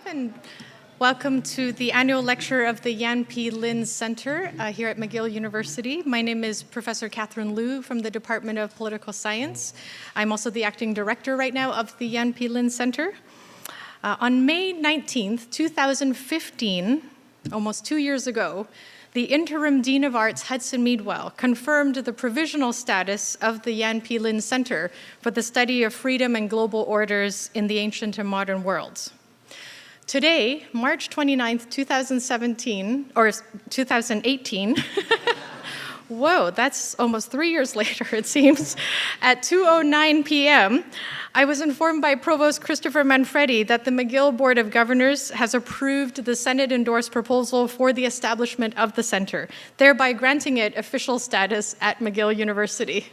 Bev, and welcome to the annual lecture of the Yan P. Lin Center here at McGill University. My name is Professor Catherine Liu from the Department of Political Science. I'm also the acting director right now of the Yan P. Lin Center. On May 19th, 2015, almost 2 years ago, the interim Dean of Arts, Hudson Meadwell, confirmed the provisional status of the Yan P. Lin Center for the study of freedom and global orders in the ancient and modern worlds. Today, March 29th, 2017, or 2018, whoa, that's almost 3 years later, it seems, at 2:09 p.m., I was informed by Provost Christopher Manfredi that the McGill Board of Governors has approved the Senate-endorsed proposal for the establishment of the center, thereby granting it official status at McGill University.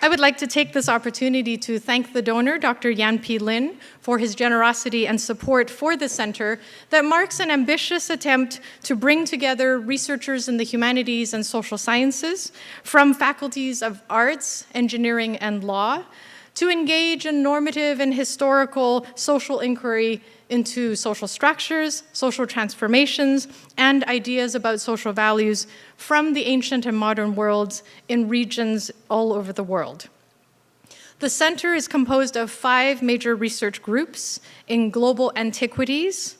I would like to take this opportunity to thank the donor, Dr. Yan P. Lin, for his generosity and support for the center that marks an ambitious attempt to bring together researchers in the humanities and social sciences from faculties of arts, engineering, and law to engage in normative and historical social inquiry into social structures, social transformations, and ideas about social values from the ancient and modern worlds in regions all over the world. The center is composed of 5 major research groups in global antiquities,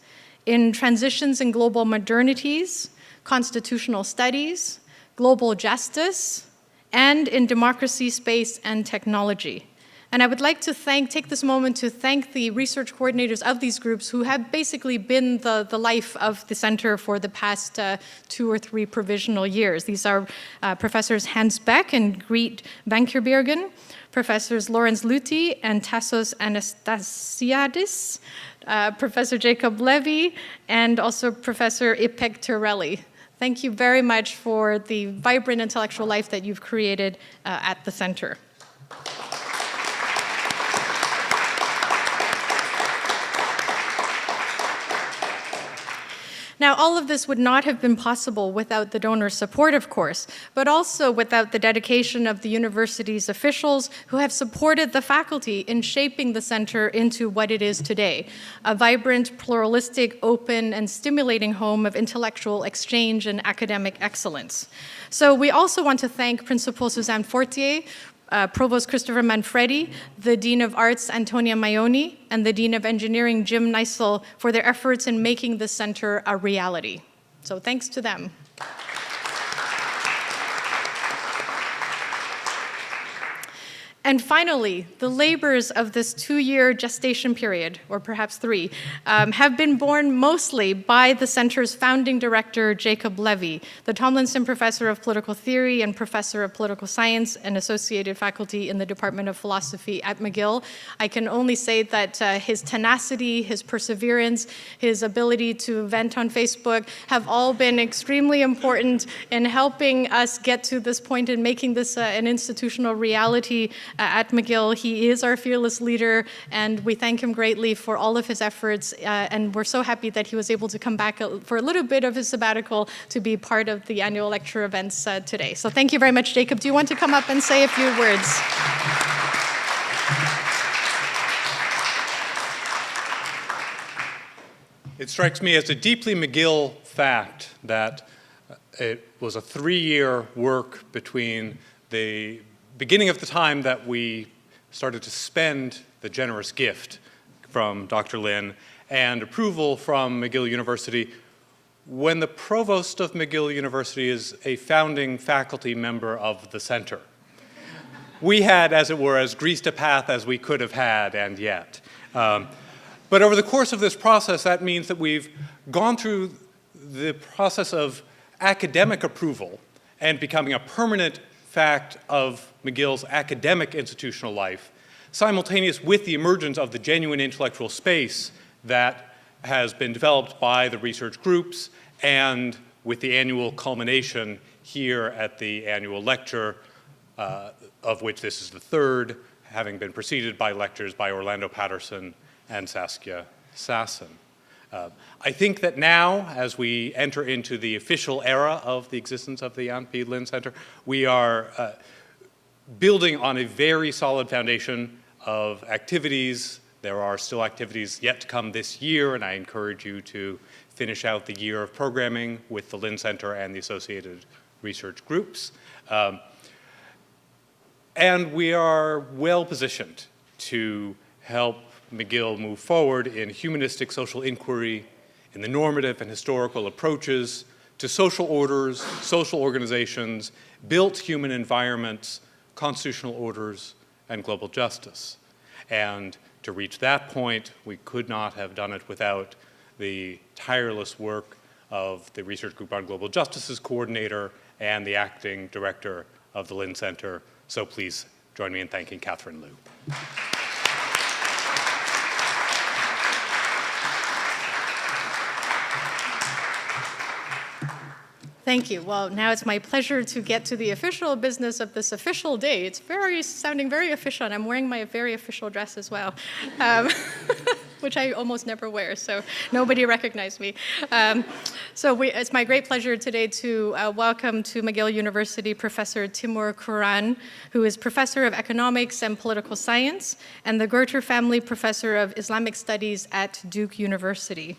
in transitions and global modernities, constitutional studies, global justice, and in democracy, space, and technology. And I would like to take this moment to thank the research coordinators of these groups who have basically been the life of the center for the past 2 or 3 provisional years. These are Professors Hans Beck and Griet Vankerbergen, Professors Lawrence Luthi and Tassos Anastasiadis, Professor Jacob Levy, and also Professor Ipek Torelli. Thank you very much for the vibrant intellectual life that you've created at the center. Now, all of this would not have been possible without the donor support, of course, but also without the dedication of the university's officials who have supported the faculty in shaping the center into what it is today, a vibrant, pluralistic, open, and stimulating home of intellectual exchange and academic excellence. So we also want to thank Principal Suzanne Fortier, Provost Christopher Manfredi, the Dean of Arts, Antonia Maioni, and the Dean of Engineering, Jim Neisel, for their efforts in making this center a reality. So thanks to them. And finally, the labors of this 2-year gestation period, or perhaps 3, have been borne mostly by the center's founding director, Jacob Levy, the Tomlinson Professor of Political Theory and Professor of Political Science and Associated Faculty in the Department of Philosophy at McGill. I can only say that his tenacity, his perseverance, his ability to vent on Facebook have all been extremely important in helping us get to this point and making this an institutional reality at McGill. He is our fearless leader, and we thank him greatly for all of his efforts, and we're so happy that he was able to come back for a little bit of his sabbatical to be part of the annual lecture events today. So thank you very much, Jacob. Do you want to come up and say a few words? It strikes me as a deeply McGill fact that it was a 3-year work between the beginning of the time that we started to spend the generous gift from Dr. Lin and approval from McGill University when the provost of McGill University is a founding faculty member of the center. We had, as it were, as greased a path as we could have had, and yet. But over the course of this process, that means that we've gone through the process of academic approval and becoming a permanent fact of McGill's academic institutional life, simultaneous with the emergence of the genuine intellectual space that has been developed by the research groups and with the annual culmination here at the annual lecture, of which this is the 3rd, having been preceded by lectures by Orlando Patterson and Saskia Sassen. I think that now, as we enter into the official era of the existence of the Yan P. Lin Center, we are building on a very solid foundation of activities. There are still activities yet to come this year, and I encourage you to finish out the year of programming with the Lynn Center and the associated research groups. And we are well positioned to help McGill move forward in humanistic social inquiry, in the normative and historical approaches to social orders, social organizations, built human environments, constitutional orders, and global justice. And to reach that point, we could not have done it without the tireless work of the Research Group on Global Justice's coordinator and the acting director of the Lynn Center. So please join me in thanking Catherine Liu. Thank you. Well, now it's my pleasure to get to the official business of this official day. It's sounding very official, and I'm wearing my very official dress as well, which I almost never wear, so nobody recognized me. It's my great pleasure today to welcome to McGill University Professor Timur Kuran, who is Professor of Economics and Political Science, and the Gorter Family Professor of Islamic Studies at Duke University.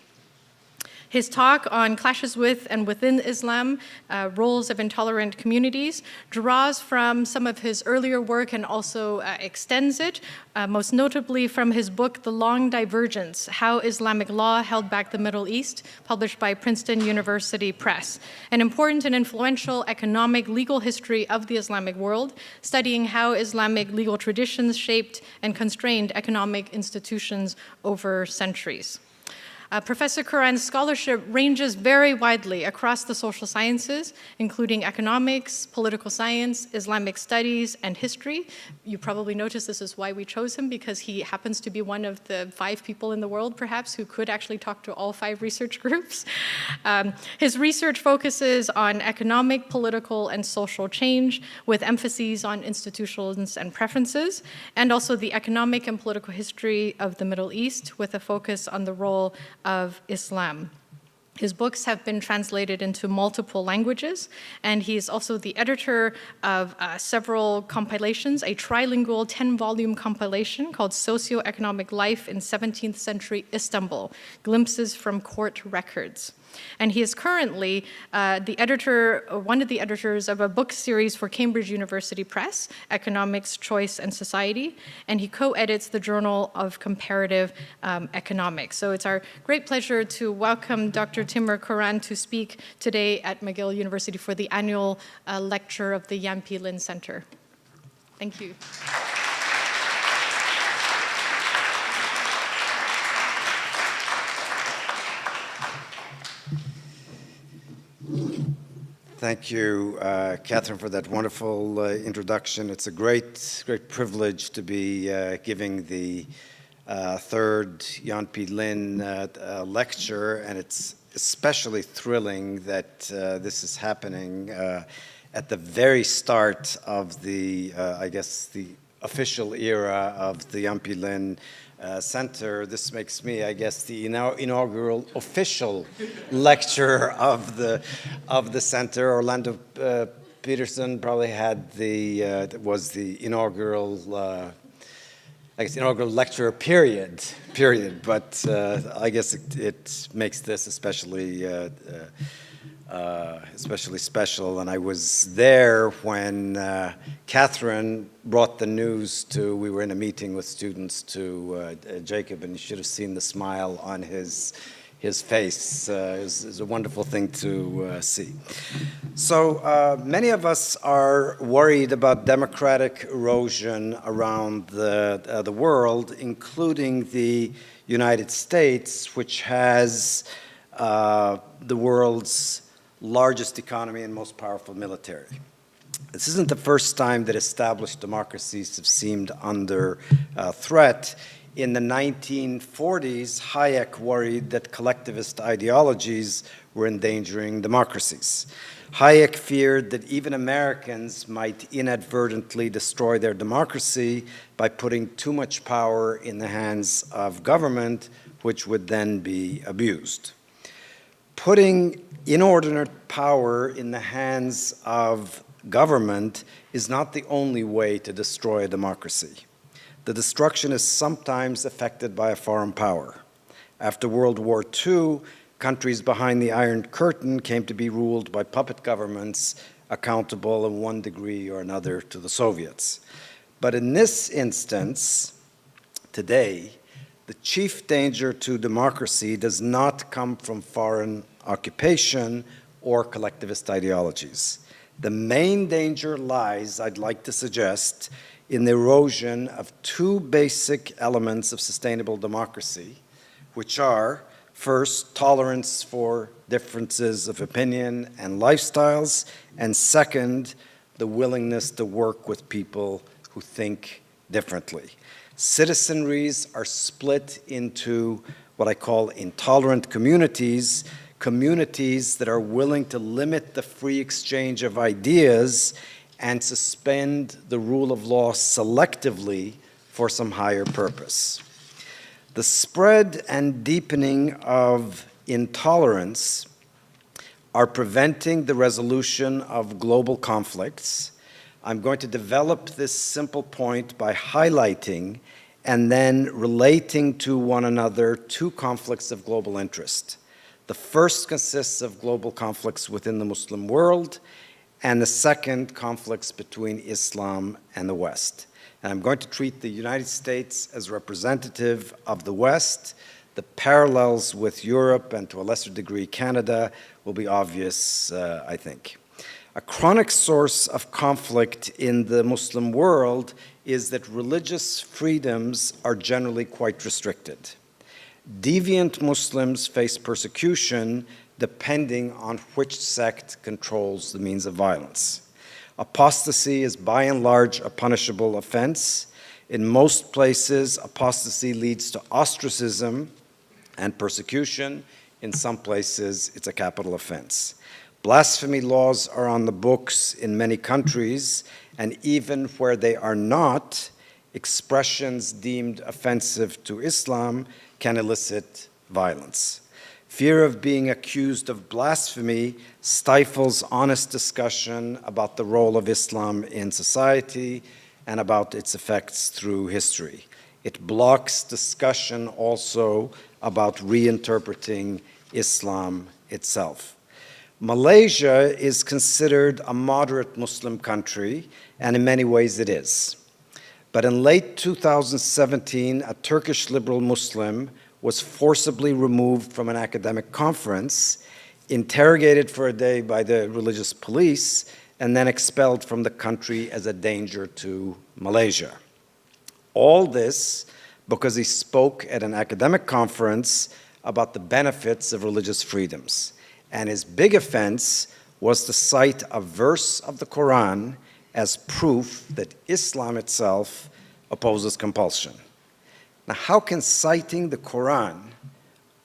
His talk on clashes with and within Islam, roles of intolerant communities, draws from some of his earlier work and also extends it, most notably from his book, The Long Divergence, How Islamic Law Held Back the Middle East, published by Princeton University Press, an important and influential economic legal history of the Islamic world, studying how Islamic legal traditions shaped and constrained economic institutions over centuries. Professor Kuran's scholarship ranges very widely across the social sciences, including economics, political science, Islamic studies, and history. You probably noticed this is why we chose him, because he happens to be one of the 5 people in the world, perhaps, who could actually talk to all 5 research groups. His research focuses on economic, political, and social change, with emphases on institutions and preferences, and also the economic and political history of the Middle East, with a focus on the role of Islam. His books have been translated into multiple languages, and he is also the editor of several compilations, a trilingual 10-volume compilation called Socioeconomic Life in 17th Century Istanbul, Glimpses from Court Records. And he is currently the editor, one of the editors of a book series for Cambridge University Press, Economics, Choice, and Society, and he co-edits the Journal of Comparative Economics. So it's our great pleasure to welcome Dr. Timur Kuran to speak today at McGill University for the annual lecture of the Yan P. Lin Center. Thank you. Thank you, Catherine, for that wonderful introduction. It's a great privilege to be giving the third Yan P. Lin lecture, and it's especially thrilling that this is happening at the very start of the, I guess, the official era of the Yan P. Lin Center. This makes me, I guess, the inaugural official lecturer of the center. Orlando Peterson probably had was the inaugural, I guess, inaugural lecturer period. But I guess it makes this especially special. And I was there when Catherine brought the news we were in a meeting with students to Jacob, and you should have seen the smile on his face. It's a wonderful thing to see. So many of us are worried about democratic erosion around the world, including the United States, which has the world's largest economy and most powerful military. This isn't the first time that established democracies have seemed under threat. In the 1940s, Hayek worried that collectivist ideologies were endangering democracies. Hayek feared that even Americans might inadvertently destroy their democracy by putting too much power in the hands of government, which would then be abused. Putting inordinate power in the hands of government is not the only way to destroy a democracy. The destruction is sometimes effected by a foreign power. After World War II, countries behind the Iron Curtain came to be ruled by puppet governments accountable in one degree or another to the Soviets. But in this instance, today, the chief danger to democracy does not come from foreign occupation or collectivist ideologies. The main danger lies, I'd like to suggest, in the erosion of two basic elements of sustainable democracy, which are, first, tolerance for differences of opinion and lifestyles, and second, the willingness to work with people who think differently. Citizenries are split into what I call intolerant communities, communities that are willing to limit the free exchange of ideas and suspend the rule of law selectively for some higher purpose. The spread and deepening of intolerance are preventing the resolution of global conflicts. I'm going to develop this simple point by highlighting and then relating to one another two conflicts of global interest. The first consists of global conflicts within the Muslim world, and the second, conflicts between Islam and the West. And I'm going to treat the United States as representative of the West. The parallels with Europe and to a lesser degree Canada will be obvious, I think. A chronic source of conflict in the Muslim world is that religious freedoms are generally quite restricted. Deviant Muslims face persecution depending on which sect controls the means of violence. Apostasy is by and large a punishable offense. In most places, apostasy leads to ostracism and persecution. In some places, it's a capital offense. Blasphemy laws are on the books in many countries, and even where they are not, expressions deemed offensive to Islam can elicit violence. Fear of being accused of blasphemy stifles honest discussion about the role of Islam in society and about its effects through history. It blocks discussion also about reinterpreting Islam itself. Malaysia is considered a moderate Muslim country, and in many ways it is. But in late 2017, a Turkish liberal Muslim was forcibly removed from an academic conference, interrogated for a day by the religious police, and then expelled from the country as a danger to Malaysia. All this because he spoke at an academic conference about the benefits of religious freedoms. And his big offense was to cite a verse of the Quran as proof that Islam itself opposes compulsion. Now, how can citing the Quran,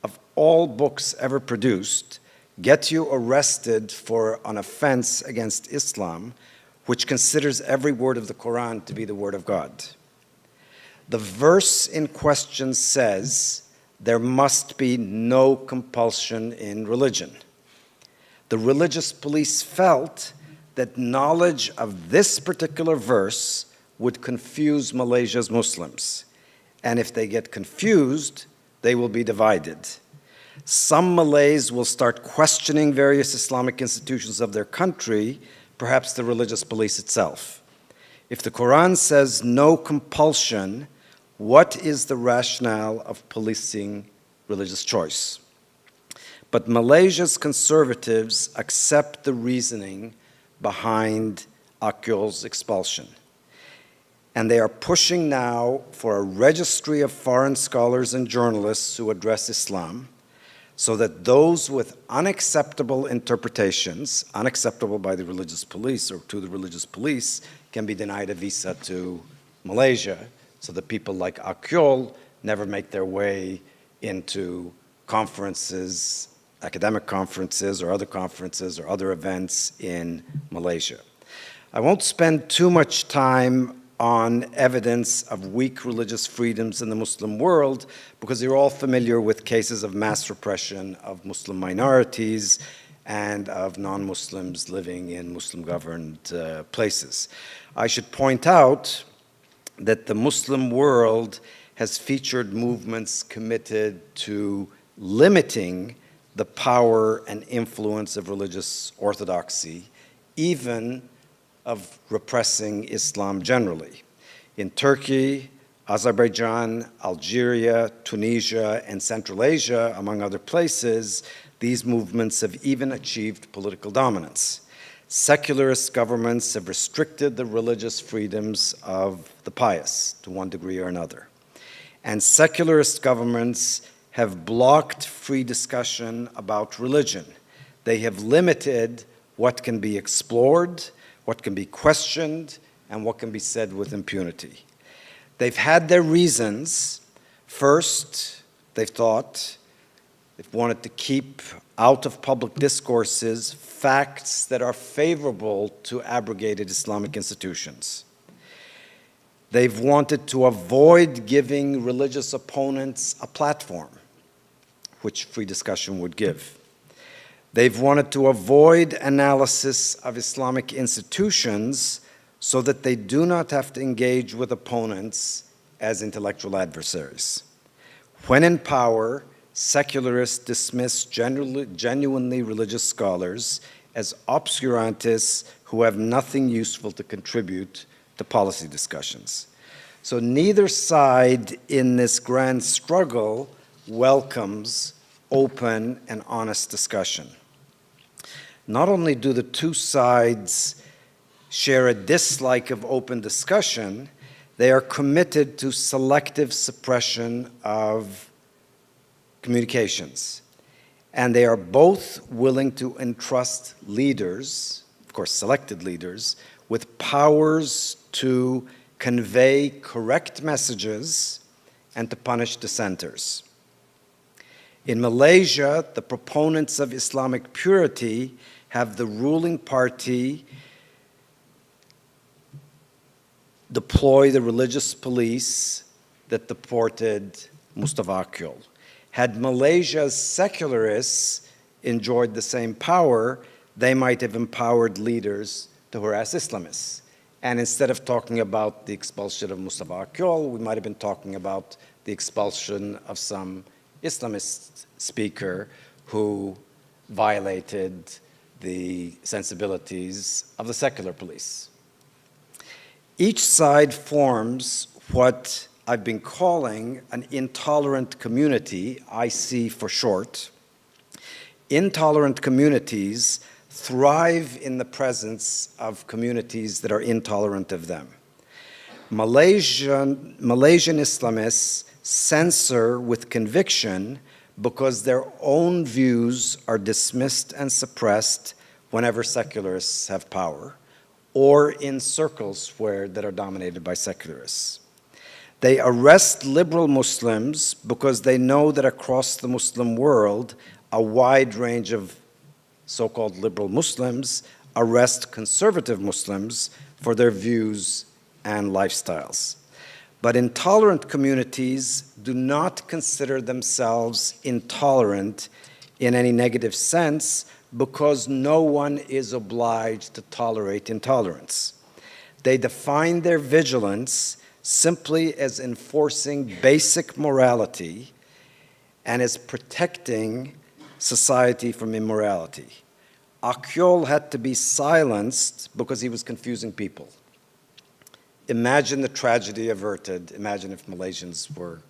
of all books ever produced, get you arrested for an offense against Islam, which considers every word of the Quran to be the word of God? The verse in question says there must be no compulsion in religion. The religious police felt that knowledge of this particular verse would confuse Malaysia's Muslims. And if they get confused, they will be divided. Some Malays will start questioning various Islamic institutions of their country, perhaps the religious police itself. If the Quran says no compulsion, what is the rationale of policing religious choice? But Malaysia's conservatives accept the reasoning behind Akyol's expulsion. And they are pushing now for a registry of foreign scholars and journalists who address Islam, so that those with unacceptable interpretations, unacceptable by the religious police or to the religious police, can be denied a visa to Malaysia, so that people like Akyol never make their way into conferences, academic conferences or other events in Malaysia. I won't spend too much time on evidence of weak religious freedoms in the Muslim world, because you're all familiar with cases of mass repression of Muslim minorities and of non-Muslims living in Muslim-governed places. I should point out that the Muslim world has featured movements committed to limiting the power and influence of religious orthodoxy, even of repressing Islam generally. In Turkey, Azerbaijan, Algeria, Tunisia, and Central Asia, among other places, these movements have even achieved political dominance. Secularist governments have restricted the religious freedoms of the pious to one degree or another. And secularist governments have blocked free discussion about religion. They have limited what can be explored, what can be questioned, and what can be said with impunity. They've had their reasons. First, they've wanted to keep out of public discourses facts that are favorable to abrogated Islamic institutions. They've wanted to avoid giving religious opponents a platform, which free discussion would give. They've wanted to avoid analysis of Islamic institutions so that they do not have to engage with opponents as intellectual adversaries. When in power, secularists dismiss genuinely religious scholars as obscurantists who have nothing useful to contribute to policy discussions. So neither side in this grand struggle welcomes open and honest discussion. Not only do the two sides share a dislike of open discussion, they are committed to selective suppression of communications. And they are both willing to entrust leaders, of course selected leaders, with powers to convey correct messages and to punish dissenters. In Malaysia, the proponents of Islamic purity have the ruling party deploy the religious police that deported Mustafa Akil. Had Malaysia's secularists enjoyed the same power, they might have empowered leaders to harass Islamists. And instead of talking about the expulsion of Mustafa Akil, we might have been talking about the expulsion of some Islamist speaker who violated the sensibilities of the secular police. Each side forms what I've been calling an intolerant community, IC for short. Intolerant communities thrive in the presence of communities that are intolerant of them. Malaysian Islamists censor with conviction because their own views are dismissed and suppressed whenever secularists have power, or in circles that are dominated by secularists. They arrest liberal Muslims because they know that across the Muslim world, a wide range of so-called liberal Muslims arrest conservative Muslims for their views and lifestyles. But intolerant communities do not consider themselves intolerant in any negative sense because no one is obliged to tolerate intolerance. They define their vigilance simply as enforcing basic morality and as protecting society from immorality. Akil had to be silenced because he was confusing people. Imagine the tragedy averted. Imagine if Malaysians were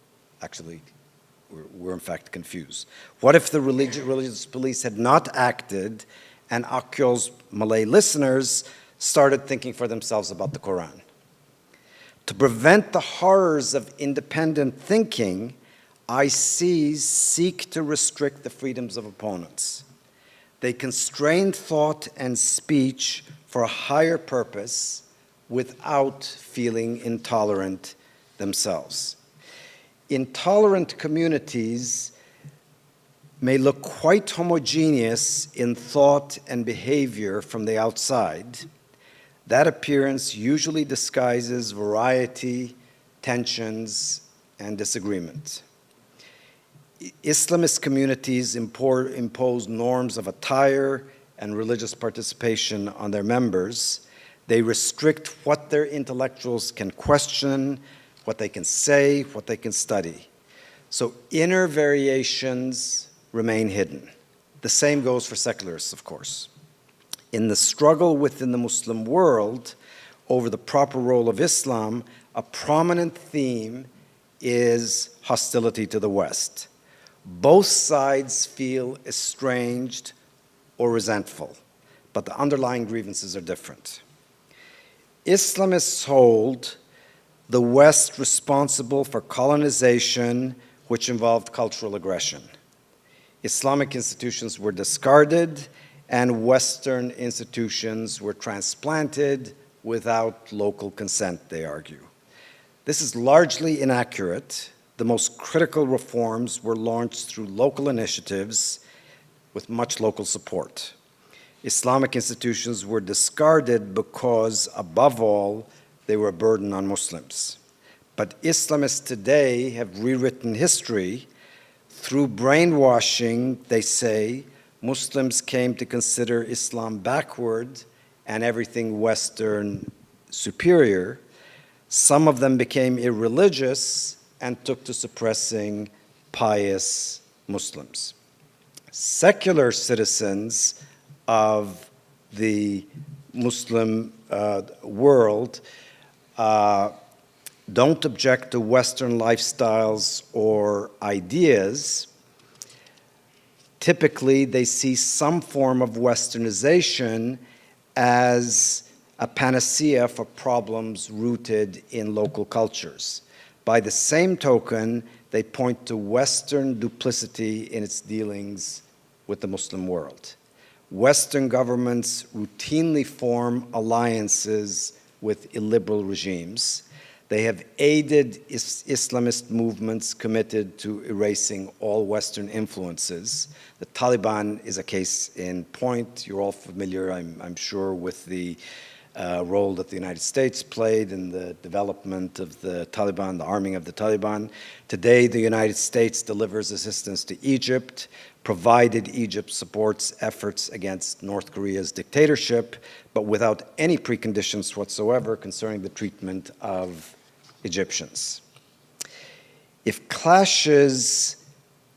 in fact confused. What if the religious police had not acted and Akil's Malay listeners started thinking for themselves about the Quran? To prevent the horrors of independent thinking, ICs seek to restrict the freedoms of opponents. They constrain thought and speech for a higher purpose without feeling intolerant themselves. Intolerant communities may look quite homogeneous in thought and behavior from the outside. That appearance usually disguises variety, tensions, and disagreement. Islamist communities impose norms of attire, and religious participation on their members. They restrict what their intellectuals can question, what they can say, what they can study. So inner variations remain hidden. The same goes for secularists, of course. In the struggle within the Muslim world over the proper role of Islam, a prominent theme is hostility to the West. Both sides feel estranged or resentful, but the underlying grievances are different. Islamists hold the West responsible for colonization, which involved cultural aggression. Islamic institutions were discarded, and Western institutions were transplanted without local consent, they argue. This is largely inaccurate. The most critical reforms were launched through local initiatives with much local support. Islamic institutions were discarded because, above all, they were a burden on Muslims. But Islamists today have rewritten history. Through brainwashing, they say, Muslims came to consider Islam backward and everything Western superior. Some of them became irreligious and took to suppressing pious Muslims. Secular citizens of the Muslim world don't object to Western lifestyles or ideas. Typically, they see some form of Westernization as a panacea for problems rooted in local cultures. By the same token, they point to Western duplicity in its dealings with the Muslim world. Western governments routinely form alliances with illiberal regimes. They have aided Islamist movements committed to erasing all Western influences. The Taliban is a case in point. You're all familiar, I'm sure, with the role that the United States played in the development of the Taliban, the arming of the Taliban. Today, the United States delivers assistance to Egypt, provided Egypt supports efforts against North Korea's dictatorship, but without any preconditions whatsoever concerning the treatment of Egyptians. If clashes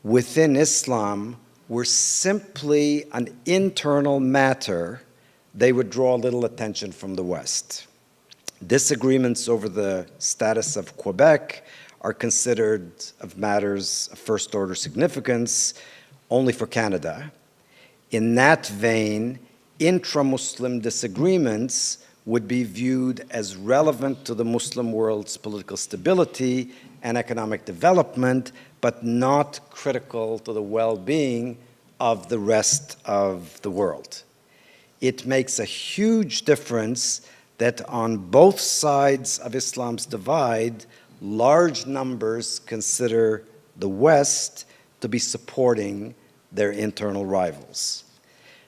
within Islam were simply an internal matter, they would draw little attention from the West. Disagreements over the status of Quebec are considered of matters of first-order significance only for Canada. In that vein, intra-Muslim disagreements would be viewed as relevant to the Muslim world's political stability and economic development, but not critical to the well-being of the rest of the world. It makes a huge difference that on both sides of Islam's divide, large numbers consider the West to be supporting their internal rivals.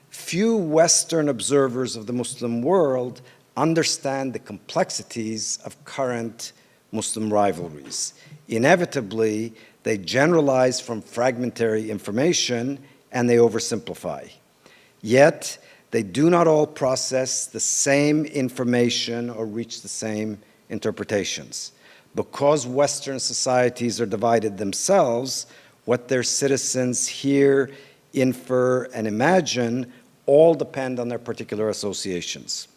Few Western observers of the Muslim world understand the complexities of current Muslim rivalries. Inevitably, they generalize from fragmentary information and they oversimplify. Yet, they do not all process the same information or reach the same interpretations. Because Western societies are divided themselves, what their citizens hear, infer, and imagine all depend on their particular associations.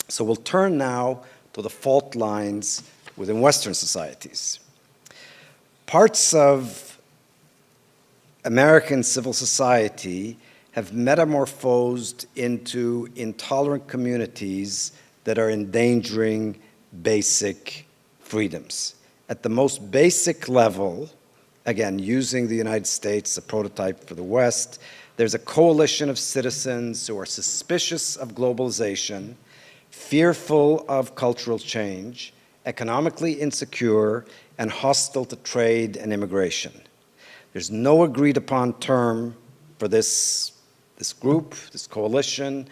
So we'll turn now to the fault lines within Western societies. Parts of American civil society have metamorphosed into intolerant communities that are endangering basic freedoms. At the most basic level, again, using the United States, a prototype for the West, there's a coalition of citizens who are suspicious of globalization, fearful of cultural change, economically insecure, and hostile to trade and immigration. There's no agreed upon term for this group, this coalition.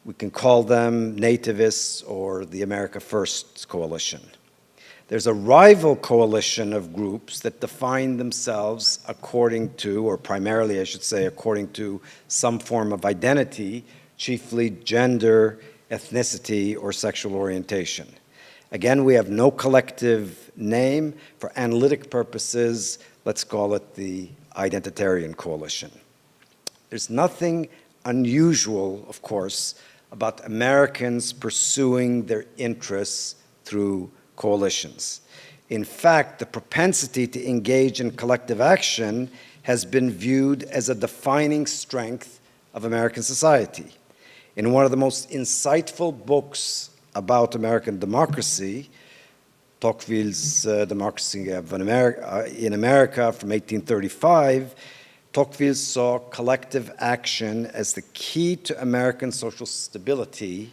We can call them nativists or the America First coalition. There's a rival coalition of groups that define themselves according to, or primarily I should say, according to some form of identity, chiefly gender, ethnicity, or sexual orientation. Again, we have no collective name. For analytic purposes, let's call it the Identitarian Coalition. There's nothing unusual, of course, about Americans pursuing their interests through coalitions. In fact, the propensity to engage in collective action has been viewed as a defining strength of American society. In one of the most insightful books about American democracy, Tocqueville's Democracy in America from 1835, Tocqueville saw collective action as the key to American social stability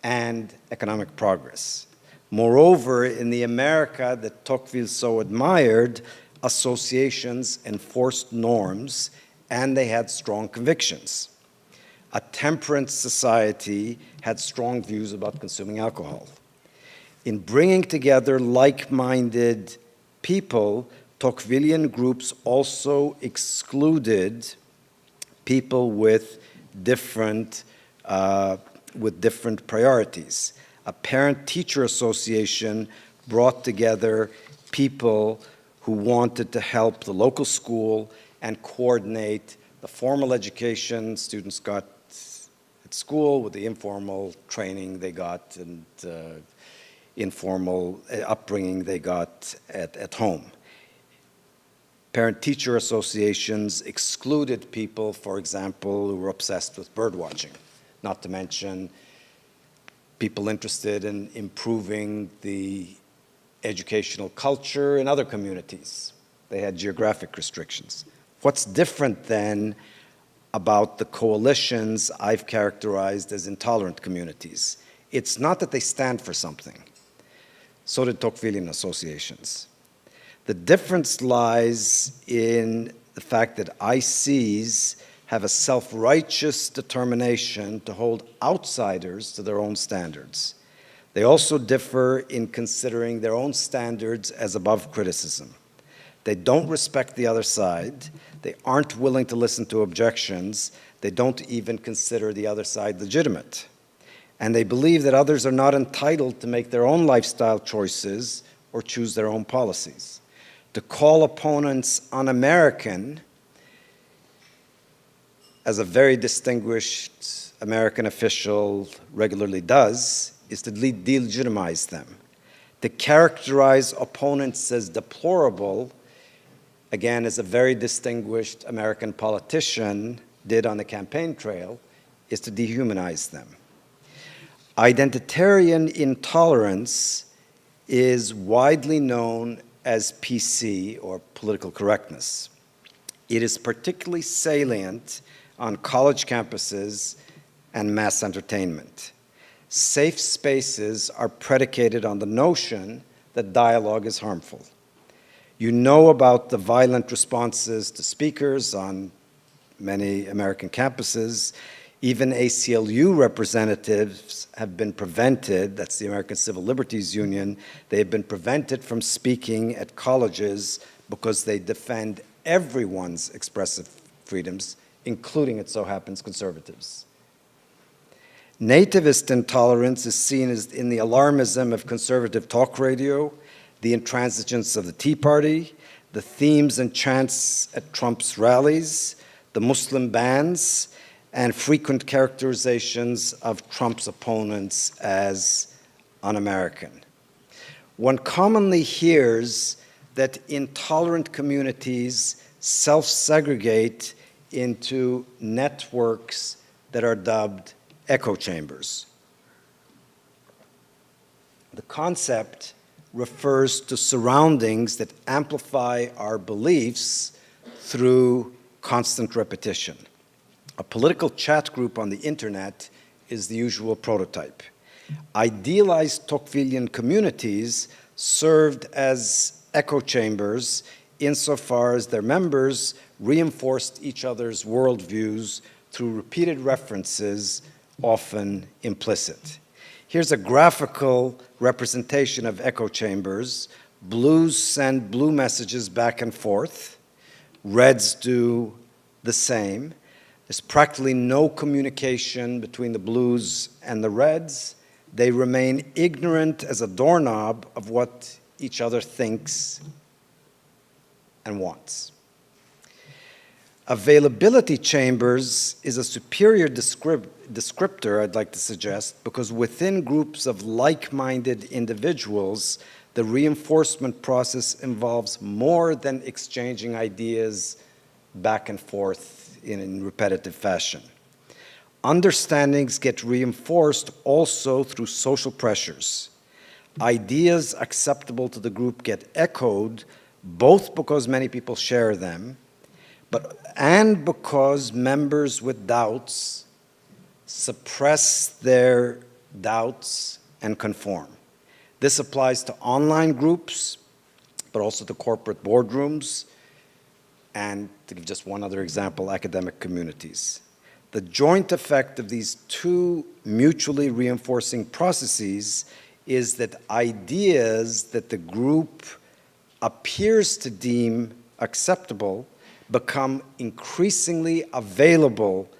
and economic progress. Moreover, in the America that Tocqueville so admired, associations enforced norms and they had strong convictions. A temperate society had strong views about consuming alcohol. In bringing together like-minded people, Tocquevillian groups also excluded people with different priorities. A parent-teacher association brought together people who wanted to help the local school and coordinate the formal education students got at school with the informal training they got and informal upbringing they got at home. Parent-teacher associations excluded people, for example, who were obsessed with bird watching, not to mention people interested in improving the educational culture in other communities. They had geographic restrictions. What's different then about the coalitions I've characterized as intolerant communities? It's not that they stand for something. So did Tocquevillian associations. The difference lies in the fact that ICs have a self-righteous determination to hold outsiders to their own standards. They also differ in considering their own standards as above criticism. They don't respect the other side. They aren't willing to listen to objections. They don't even consider the other side legitimate. And they believe that others are not entitled to make their own lifestyle choices or choose their own policies. To call opponents un-American, as a very distinguished American official regularly does, is to delegitimize them. To characterize opponents as deplorable, again, as a very distinguished American politician did on the campaign trail, is to dehumanize them. Identitarian intolerance is widely known as PC, or political correctness. It is particularly salient on college campuses and mass entertainment. Safe spaces are predicated on the notion that dialogue is harmful. You know about the violent responses to speakers on many American campuses. Even ACLU representatives have been prevented, that's the American Civil Liberties Union, they have been prevented from speaking at colleges because they defend everyone's expressive freedoms, including, it so happens, conservatives. Nativist intolerance is seen as in the alarmism of conservative talk radio, the intransigence of the Tea Party, the themes and chants at Trump's rallies, the Muslim bans, and frequent characterizations of Trump's opponents as un-American. One commonly hears that intolerant communities self-segregate into networks that are dubbed echo chambers. The concept refers to surroundings that amplify our beliefs through constant repetition. A political chat group on the internet is the usual prototype. Idealized Tocquevillian communities served as echo chambers insofar as their members reinforced each other's worldviews through repeated references, often implicit. Here's a graphical representation of echo chambers. Blues send blue messages back and forth. Reds do the same. There's practically no communication between the blues and the reds. They remain ignorant as a doorknob of what each other thinks and wants. Availability chambers is a superior descriptor, I'd like to suggest, because within groups of like-minded individuals, the reinforcement process involves more than exchanging ideas back and forth in repetitive fashion. Understandings get reinforced also through social pressures. Ideas acceptable to the group get echoed, both because many people share them, and because members with doubts suppress their doubts and conform. This applies to online groups, but also to corporate boardrooms, and to give just one other example, academic communities. The joint effect of these two mutually reinforcing processes is that ideas that the group appears to deem acceptable become increasingly available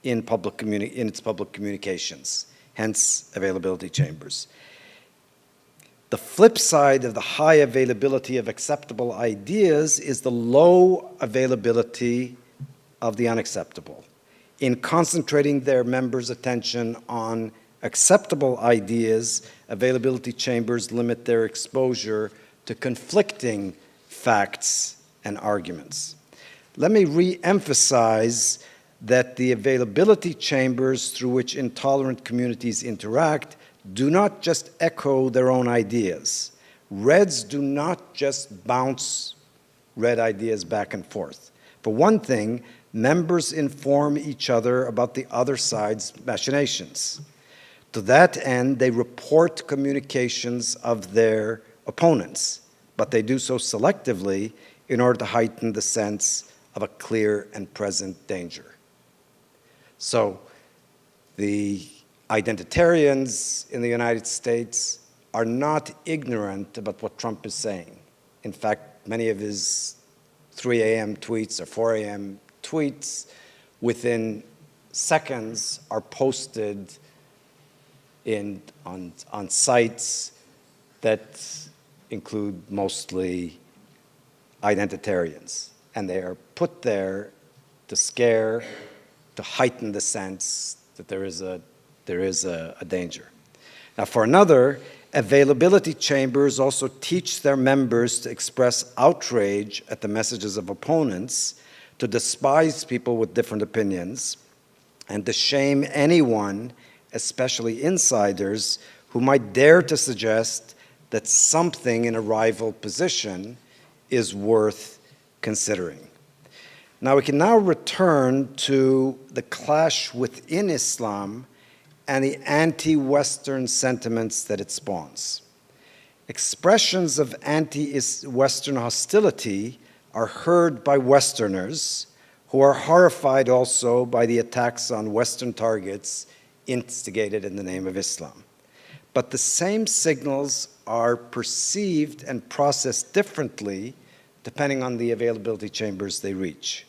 in its public communications, hence availability chambers. The flip side of the high availability of acceptable ideas is the low availability of the unacceptable. In concentrating their members' attention on acceptable ideas, availability chambers limit their exposure to conflicting facts and arguments. Let me re-emphasize that the availability chambers through which intolerant communities interact do not just echo their own ideas. Reds do not just bounce red ideas back and forth. For one thing, members inform each other about the other side's machinations. To that end, they report communications of their opponents, but they do so selectively in order to heighten the sense of a clear and present danger. So the identitarians in the United States are not ignorant about what Trump is saying. In fact, many of his 3 a.m. tweets or 4 a.m. tweets within seconds are posted on sites that include mostly identitarians. And they are put there to scare, to heighten the sense that there is a danger. Now, for another, availability chambers also teach their members to express outrage at the messages of opponents, to despise people with different opinions, and to shame anyone, especially insiders, who might dare to suggest that something in a rival position is worth considering. Now, we can now return to the clash within Islam and the anti-Western sentiments that it spawns. Expressions of anti-Western hostility are heard by Westerners, who are horrified also by the attacks on Western targets instigated in the name of Islam. But the same signals are perceived and processed differently depending on the availability chambers they reach.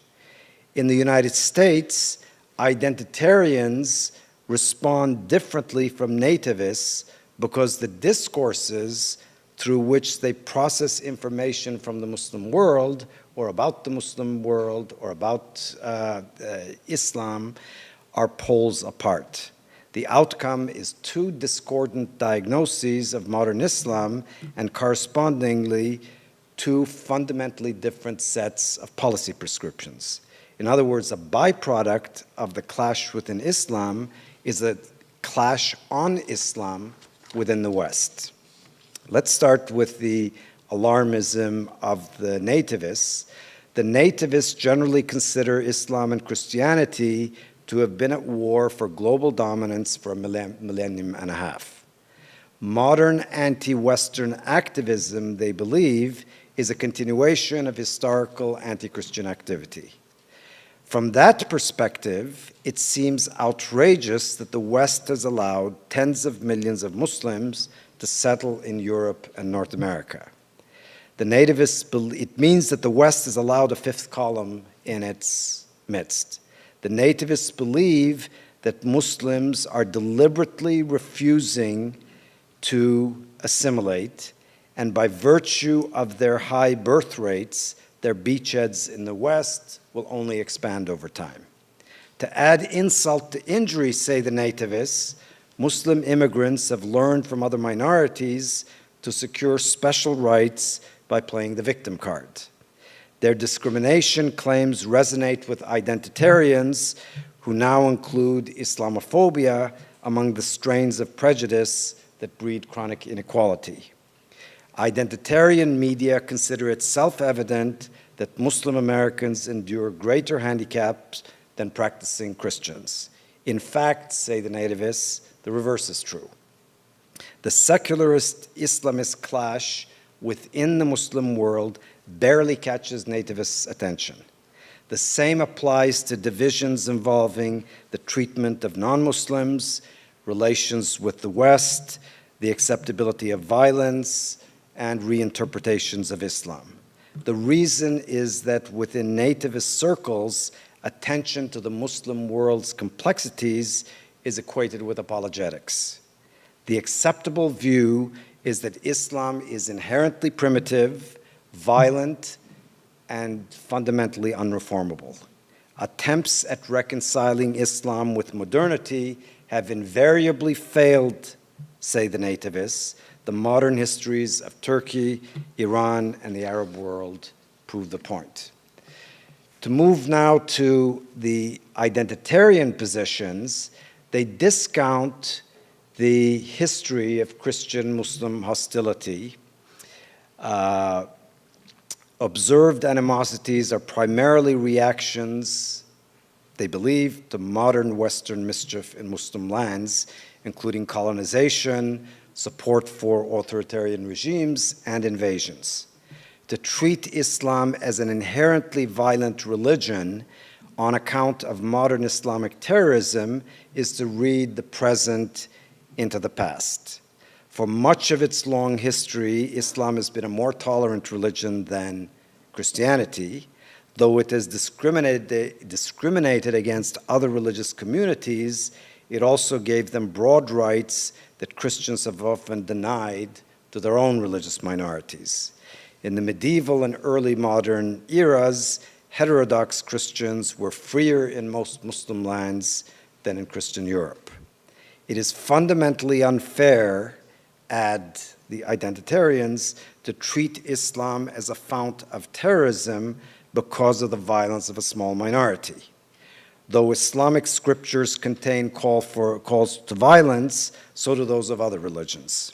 In the United States, identitarians respond differently from nativists because the discourses through which they process information from the Muslim world or about the Muslim world or about Islam are poles apart. The outcome is two discordant diagnoses of modern Islam and correspondingly two fundamentally different sets of policy prescriptions. In other words, a byproduct of the clash within Islam is a clash on Islam within the West. Let's start with the alarmism of the nativists. The nativists generally consider Islam and Christianity to have been at war for global dominance for a millennium and a half. Modern anti-Western activism, they believe, is a continuation of historical anti-Christian activity. From that perspective, it seems outrageous that the West has allowed tens of millions of Muslims to settle in Europe and North America. The nativists, it means that the West has allowed a fifth column in its midst. The nativists believe that Muslims are deliberately refusing to assimilate, and by virtue of their high birth rates, their beachheads in the West will only expand over time. To add insult to injury, say the nativists, Muslim immigrants have learned from other minorities to secure special rights by playing the victim card. Their discrimination claims resonate with identitarians who now include Islamophobia among the strains of prejudice that breed chronic inequality. Identitarian media consider it self-evident that Muslim Americans endure greater handicaps than practicing Christians. In fact, say the nativists, the reverse is true. The secularist Islamist clash within the Muslim world barely catches nativists' attention. The same applies to divisions involving the treatment of non-Muslims, relations with the West, the acceptability of violence, and reinterpretations of Islam. The reason is that within nativist circles, attention to the Muslim world's complexities is equated with apologetics. The acceptable view is that Islam is inherently primitive, violent, and fundamentally unreformable. Attempts at reconciling Islam with modernity have invariably failed, say the nativists. The modern histories of Turkey, Iran, and the Arab world prove the point. To move now to the identitarian positions, they discount the history of Christian-Muslim hostility. Observed animosities are primarily reactions, they believe, to modern Western mischief in Muslim lands, including colonization, support for authoritarian regimes, and invasions. To treat Islam as an inherently violent religion on account of modern Islamic terrorism is to read the present into the past. For much of its long history, Islam has been a more tolerant religion than Christianity, though it has discriminated against other religious communities. It also gave them broad rights that Christians have often denied to their own religious minorities. In the medieval and early modern eras, heterodox Christians were freer in most Muslim lands than in Christian Europe. It is fundamentally unfair, add the identitarians, to treat Islam as a fount of terrorism because of the violence of a small minority. Though Islamic scriptures contain calls to violence, so do those of other religions.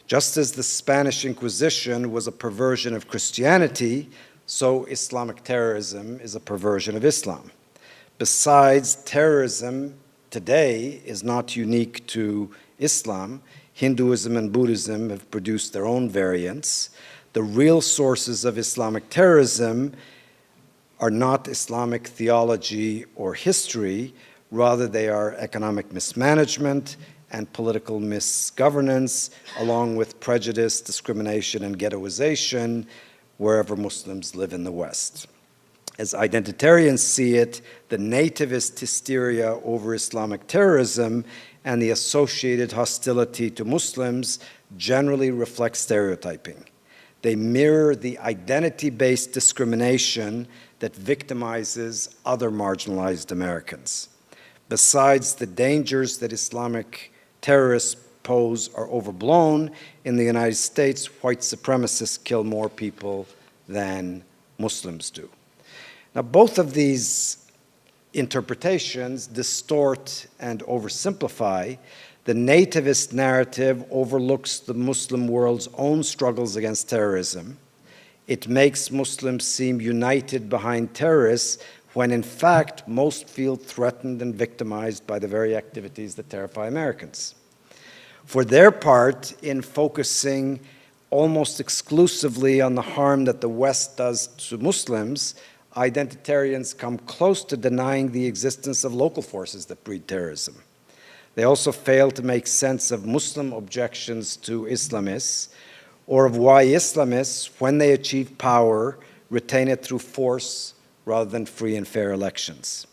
Just as the Spanish Inquisition was a perversion of Christianity, so Islamic terrorism is a perversion of Islam. Besides, terrorism today is not unique to Islam. Hinduism and Buddhism have produced their own variants. The real sources of Islamic terrorism are not Islamic theology or history, rather they are economic mismanagement and political misgovernance, along with prejudice, discrimination, and ghettoization wherever Muslims live in the West. As identitarians see it, the nativist hysteria over Islamic terrorism and the associated hostility to Muslims generally reflect stereotyping. They mirror the identity-based discrimination that victimizes other marginalized Americans. Besides, the dangers that Islamic terrorists pose are overblown. In the United States, white supremacists kill more people than Muslims do. Now, both of these interpretations distort and oversimplify. The nativist narrative overlooks the Muslim world's own struggles against terrorism. It makes Muslims seem united behind terrorists when, in fact, most feel threatened and victimized by the very activities that terrify Americans. For their part, in focusing almost exclusively on the harm that the West does to Muslims, identitarians come close to denying the existence of local forces that breed terrorism. They also fail to make sense of Muslim objections to Islamists, or of why Islamists, when they achieve power, retain it through force rather than free and fair elections.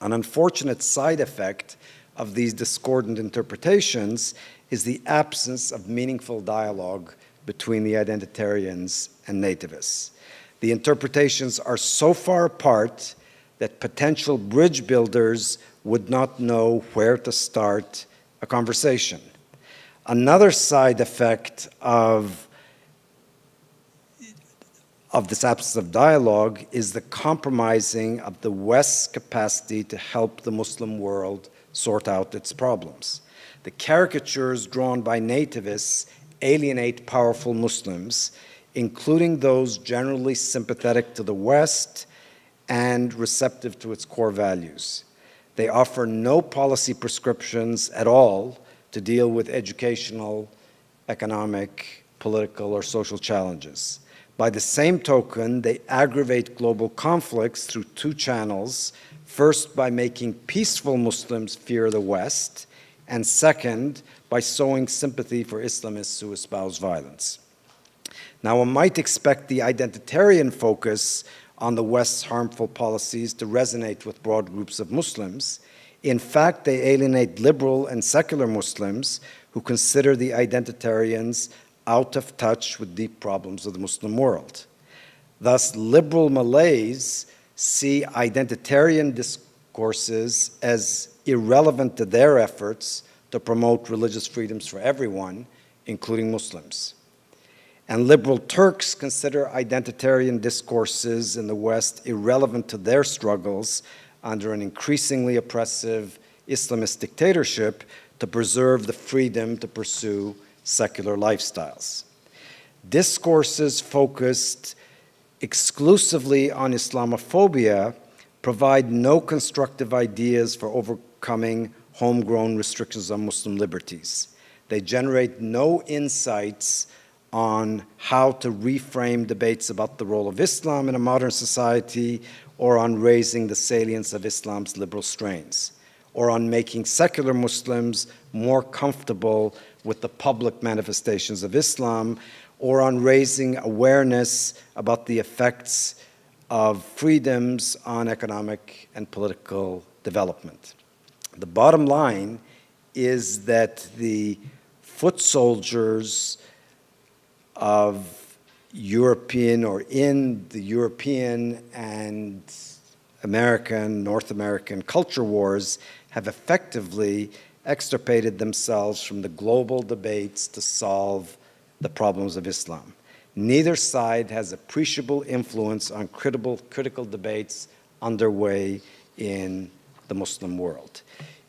An unfortunate side effect of these discordant interpretations is the absence of meaningful dialogue between the identitarians and nativists. The interpretations are so far apart that potential bridge builders would not know where to start a conversation. Another side effect of this absence of dialogue is the compromising of the West's capacity to help the Muslim world sort out its problems. The caricatures drawn by nativists alienate powerful Muslims, including those generally sympathetic to the West and receptive to its core values. They offer no policy prescriptions at all to deal with educational, economic, political, or social challenges. By the same token, they aggravate global conflicts through two channels: first, by making peaceful Muslims fear the West, and second, by sowing sympathy for Islamists who espouse violence. Now, one might expect the identitarian focus on the West's harmful policies to resonate with broad groups of Muslims. In fact, they alienate liberal and secular Muslims who consider the identitarians out of touch with deep problems of the Muslim world. Thus, liberal Malays see identitarian discourses as irrelevant to their efforts to promote religious freedoms for everyone, including Muslims. And liberal Turks consider identitarian discourses in the West irrelevant to their struggles under an increasingly oppressive Islamist dictatorship to preserve the freedom to pursue secular lifestyles. Discourses focused exclusively on Islamophobia provide no constructive ideas for overcoming homegrown restrictions on Muslim liberties. They generate no insights on how to reframe debates about the role of Islam in a modern society, or on raising the salience of Islam's liberal strains, or on making secular Muslims more comfortable with the public manifestations of Islam, or on raising awareness about the effects of freedoms on economic and political development. The bottom line is that the foot soldiers of European, or in the European and American, North American culture wars, have effectively extirpated themselves from the global debates to solve the problems of Islam. Neither side has appreciable influence on critical debates underway in the Muslim world.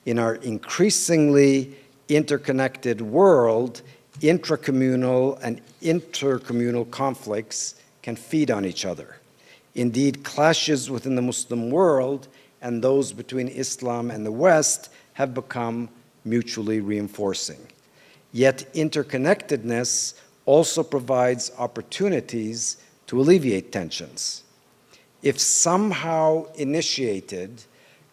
In our increasingly interconnected world, intracommunal and intercommunal conflicts can feed on each other. Indeed, clashes within the Muslim world and those between Islam and the West have become mutually reinforcing. Yet interconnectedness also provides opportunities to alleviate tensions. If somehow initiated,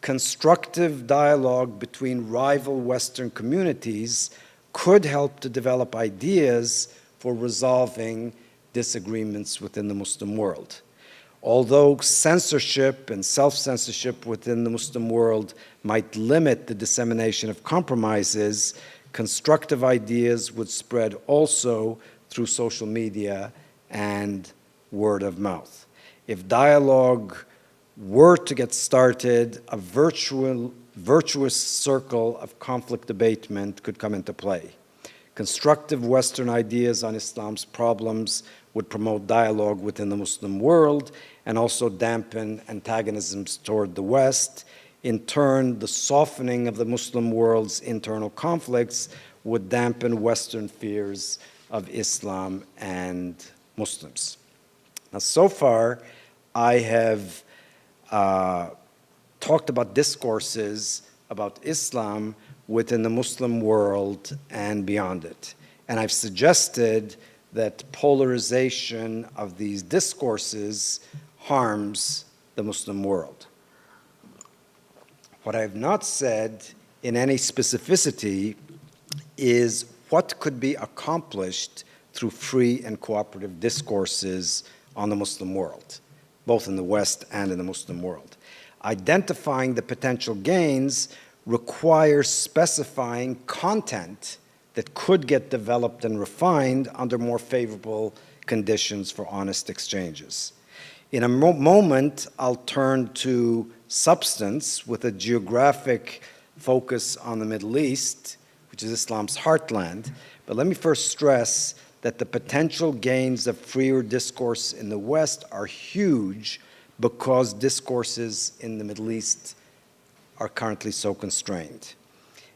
constructive dialogue between rival Western communities could help to develop ideas for resolving disagreements within the Muslim world. Although censorship and self-censorship within the Muslim world might limit the dissemination of compromises, constructive ideas would spread also through social media and word of mouth. If dialogue were to get started, a virtuous circle of conflict abatement could come into play. Constructive Western ideas on Islam's problems would promote dialogue within the Muslim world and also dampen antagonisms toward the West. In turn, the softening of the Muslim world's internal conflicts would dampen Western fears of Islam and Muslims. Now, so far, I have talked about discourses about Islam within the Muslim world and beyond it. And I've suggested that polarization of these discourses harms the Muslim world. What I have not said in any specificity is what could be accomplished through free and cooperative discourses on the Muslim world, both in the West and in the Muslim world. Identifying the potential gains requires specifying content that could get developed and refined under more favorable conditions for honest exchanges. In a moment, I'll turn to substance with a geographic focus on the Middle East, which is Islam's heartland. But let me first stress that the potential gains of freer discourse in the West are huge because discourses in the Middle East are currently so constrained.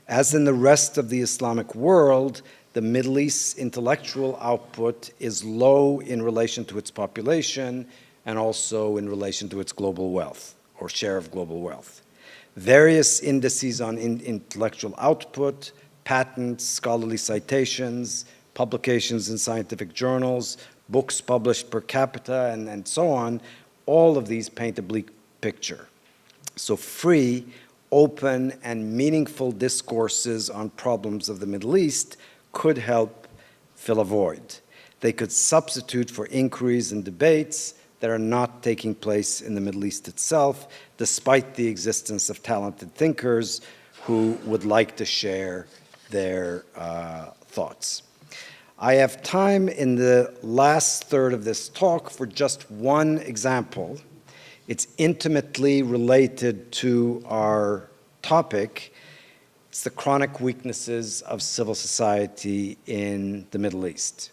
As in the rest of the Islamic world, the Middle East's intellectual output is low in relation to its population and also in relation to its global wealth, or share of global wealth. Various indices on intellectual output, patents, scholarly citations, publications in scientific journals, books published per capita, and so on, all of these paint a bleak picture. So free, open, and meaningful discourses on problems of the Middle East could help fill a void. They could substitute for inquiries and debates that are not taking place in the Middle East itself, despite the existence of talented thinkers who would like to share their thoughts. I have time in the last third of this talk for just one example. It's intimately related to our topic. It's the chronic weaknesses of civil society in the Middle East.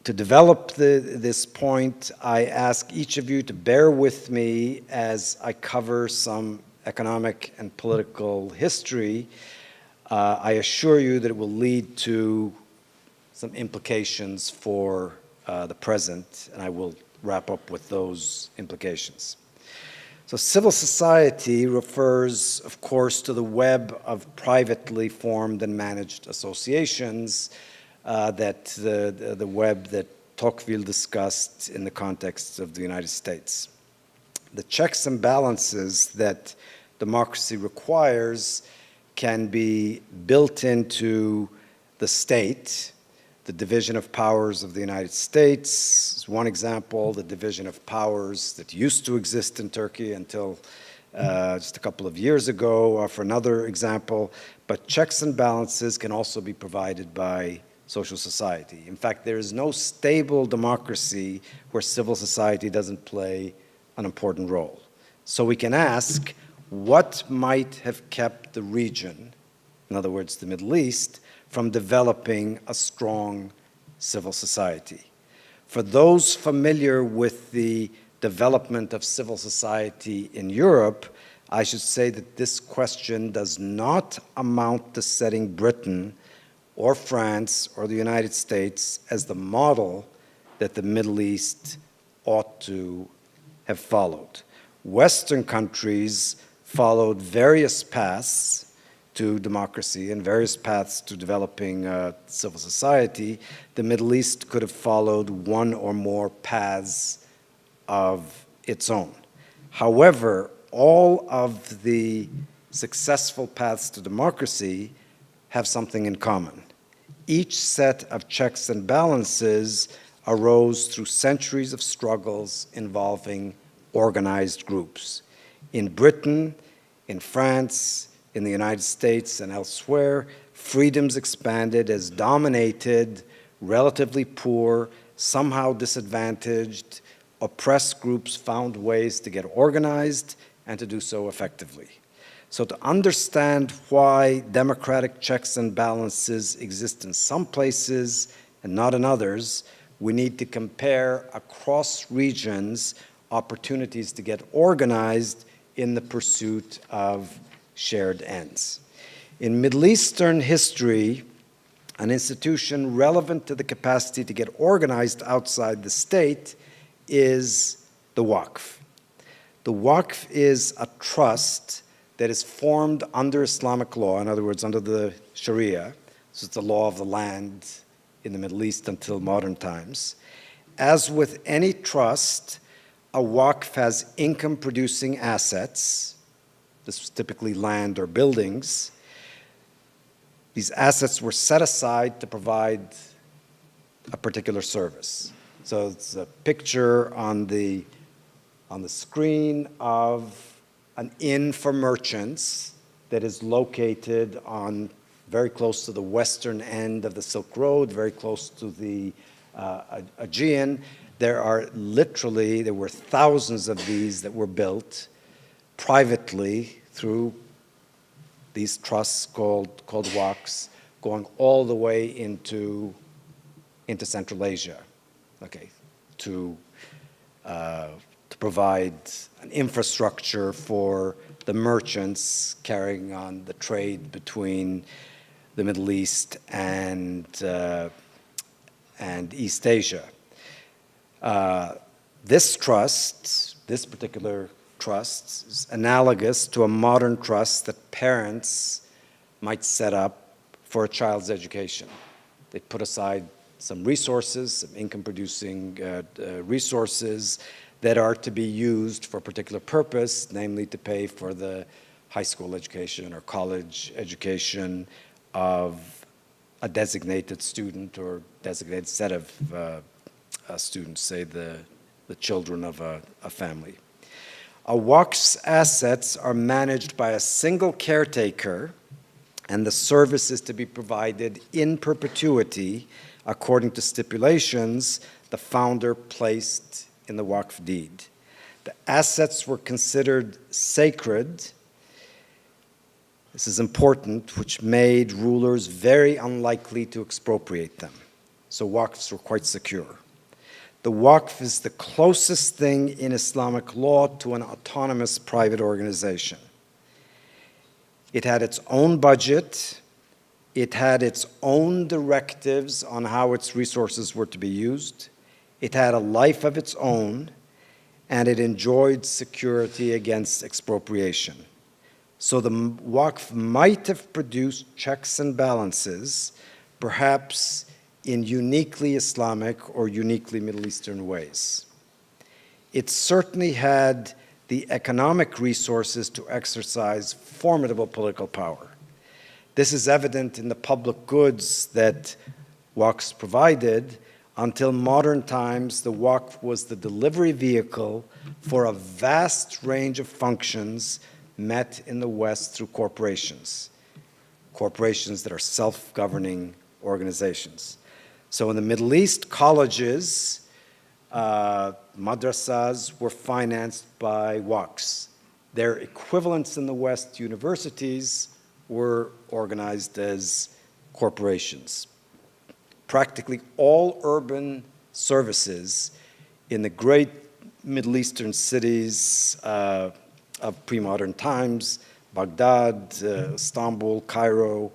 To develop this point, I ask each of you to bear with me as I cover some economic and political history. I assure you that it will lead to some implications for the present, and I will wrap up with those implications. So civil society refers, of course, to the web of privately formed and managed associations, the web that Tocqueville discussed in the context of the United States. The checks and balances that democracy requires can be built into the state. The division of powers of the United States is one example. The division of powers that used to exist in Turkey until just a couple of years ago for another example. But checks and balances can also be provided by social society. In fact, there is no stable democracy where civil society doesn't play an important role. So we can ask, what might have kept the region, in other words, the Middle East, from developing a strong civil society? For those familiar with the development of civil society in Europe, I should say that this question does not amount to setting Britain or France or the United States as the model that the Middle East ought to have followed. Western countries followed various paths to democracy and various paths to developing civil society. The Middle East could have followed one or more paths of its own. However, all of the successful paths to democracy have something in common. Each set of checks and balances arose through centuries of struggles involving organized groups. In Britain, in France, in the United States, and elsewhere, freedoms expanded as dominated, relatively poor, somehow disadvantaged, oppressed groups found ways to get organized and to do so effectively. So to understand why democratic checks and balances exist in some places and not in others, we need to compare across regions opportunities to get organized in the pursuit of shared ends. In Middle Eastern history, an institution relevant to the capacity to get organized outside the state is the Waqf. The Waqf is a trust that is formed under Islamic law, in other words, under the Sharia. So it's the law of the land in the Middle East until modern times. As with any trust, a Waqf has income-producing assets. This was typically land or buildings. These assets were set aside to provide a particular service. So it's a picture on the screen of an inn for merchants that is located on very close to the western end of the Silk Road, very close to the Aegean. There were thousands of these that were built privately through these trusts called Waqfs, going all the way into Central Asia, okay, to provide an infrastructure for the merchants carrying on the trade between the Middle East and East Asia. This particular trust, is analogous to a modern trust that parents might set up for a child's education. They put aside some resources, some income-producing resources that are to be used for a particular purpose, namely to pay for the high school education or college education of a designated student or designated set of students, say the children of a family. A Waqf's assets are managed by a single caretaker, and the service is to be provided in perpetuity according to stipulations the founder placed in the Waqf deed. The assets were considered sacred. This is important, which made rulers very unlikely to expropriate them. So Waqfs were quite secure. The Waqf is the closest thing in Islamic law to an autonomous private organization. It had its own budget. It had its own directives on how its resources were to be used. It had a life of its own, and it enjoyed security against expropriation. So the Waqf might have produced checks and balances, perhaps in uniquely Islamic or uniquely Middle Eastern ways. It certainly had the economic resources to exercise formidable political power. This is evident in the public goods that Waqfs provided. Until modern times, the Waqf was the delivery vehicle for a vast range of functions met in the West through corporations that are self-governing organizations. So in the Middle East, colleges, madrasas, were financed by Waqfs. Their equivalents in the West, universities, were organized as corporations. Practically all urban services in the great Middle Eastern cities of pre-modern times, Baghdad, Istanbul, Cairo,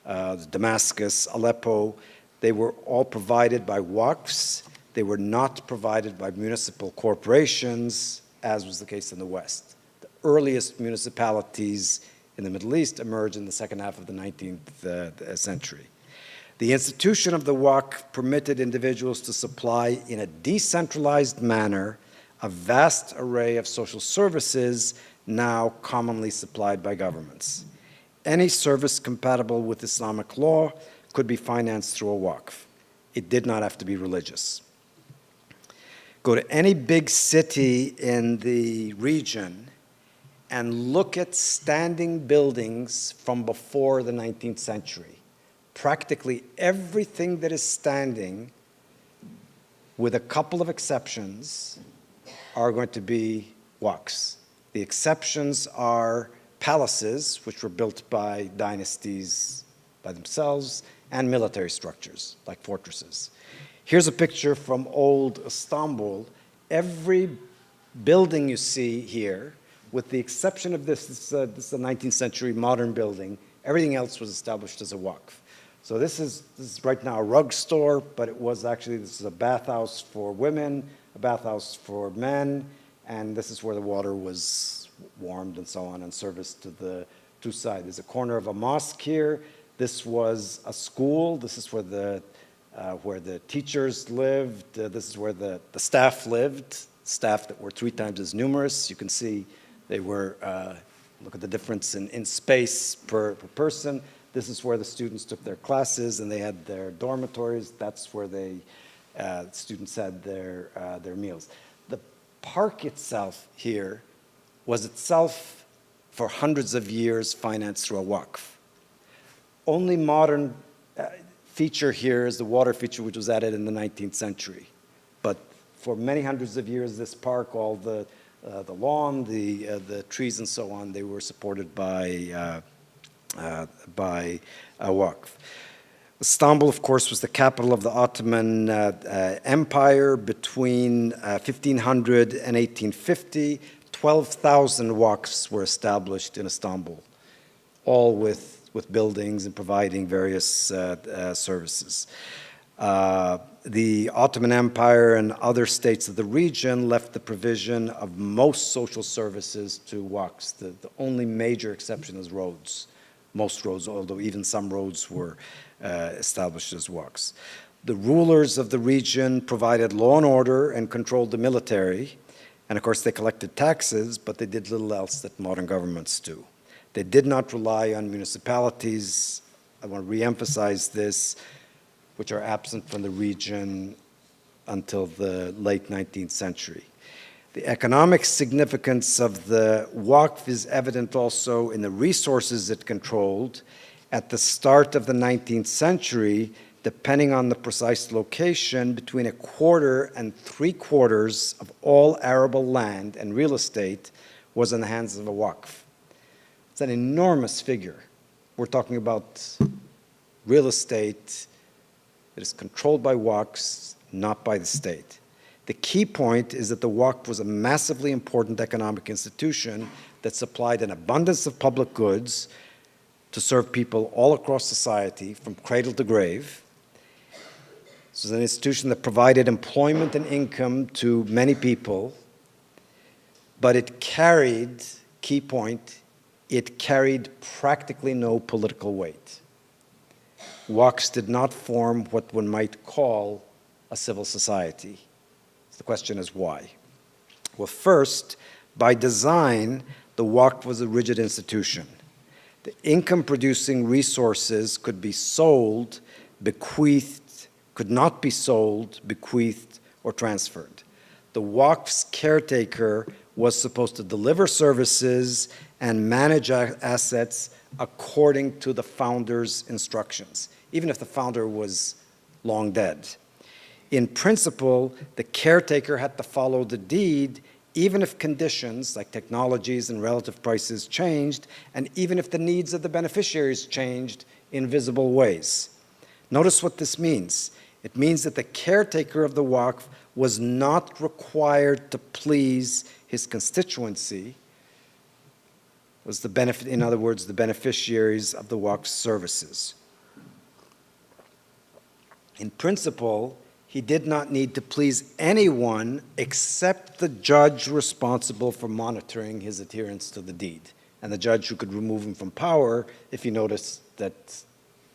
Damascus, Aleppo, they were all provided by Waqfs. They were not provided by municipal corporations, as was the case in the West. The earliest municipalities in the Middle East emerged in the second half of the 19th century. The institution of the Waqf permitted individuals to supply in a decentralized manner a vast array of social services now commonly supplied by governments. Any service compatible with Islamic law could be financed through a Waqf. It did not have to be religious. Go to any big city in the region and look at standing buildings from before the 19th century. Practically everything that is standing, with a couple of exceptions, are going to be Waqfs. The exceptions are palaces, which were built by dynasties by themselves, and military structures, like fortresses. Here's a picture from old Istanbul. Every building you see here, with the exception of this is a 19th century modern building, everything else was established as a Waqf. So this is right now a rug store, but it was actually, this is a bathhouse for women, a bathhouse for men, and this is where the water was warmed and so on and serviced to the two sides. There's a corner of a mosque here. This was a school. This is where the teachers lived. This is where the staff lived. staff that were 3 times as numerous. You can see they were, look at the difference in space per person. This is where the students took their classes, and they had their dormitories. That's where students had their meals. The park itself here was itself, for hundreds of years, financed through a Waqf. Only modern feature here is the water feature, which was added in the 19th century. But for many hundreds of years, this park, all the lawn, the trees and so on, they were supported by a Waqf. Istanbul, of course, was the capital of the Ottoman Empire between 1500 and 1850. 12,000 Waqfs were established in Istanbul, all with buildings and providing various services. The Ottoman Empire and other states of the region left the provision of most social services to Waqfs. The only major exception is roads. Most roads, although even some roads were established as Waqfs. The rulers of the region provided law and order and controlled the military. And of course, they collected taxes, but they did little else that modern governments do. They did not rely on municipalities. I want to reemphasize this, which are absent from the region until the late 19th century. The economic significance of the Waqf is evident also in the resources it controlled. At the start of the 19th century, depending on the precise location, between 1/4 and 3/4 of all arable land and real estate was in the hands of a Waqf. It's an enormous figure. We're talking about real estate that is controlled by Waqfs, not by the state. The key point is that the Waqf was a massively important economic institution that supplied an abundance of public goods to serve people all across society from cradle to grave. This was an institution that provided employment and income to many people, but it carried, key point, it carried practically no political weight. Waqfs did not form what one might call a civil society. The question is why? Well, first, by design, the Waqf was a rigid institution. The income-producing resources could be sold, bequeathed, could not be sold, bequeathed, or transferred. The Waqf's caretaker was supposed to deliver services and manage assets according to the founder's instructions, even if the founder was long dead. In principle, the caretaker had to follow the deed, even if conditions like technologies and relative prices changed, and even if the needs of the beneficiaries changed in visible ways. Notice what this means. It means that the caretaker of the Waqf was not required to please his constituency, was the benefit, in other words, the beneficiaries of the Waqf's services. In principle, he did not need to please anyone except the judge responsible for monitoring his adherence to the deed, and the judge who could remove him from power if he noticed that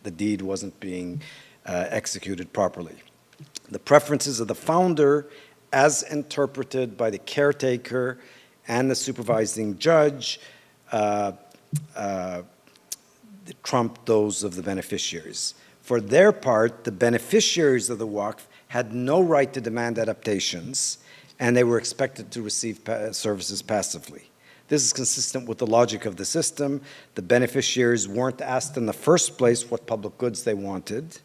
the deed wasn't being executed properly. The preferences of the founder, as interpreted by the caretaker and the supervising judge, trumped those of the beneficiaries. For their part, the beneficiaries of the Waqf had no right to demand adaptations, and they were expected to receive services passively. This is consistent with the logic of the system. The beneficiaries weren't asked in the first place what public goods they wanted.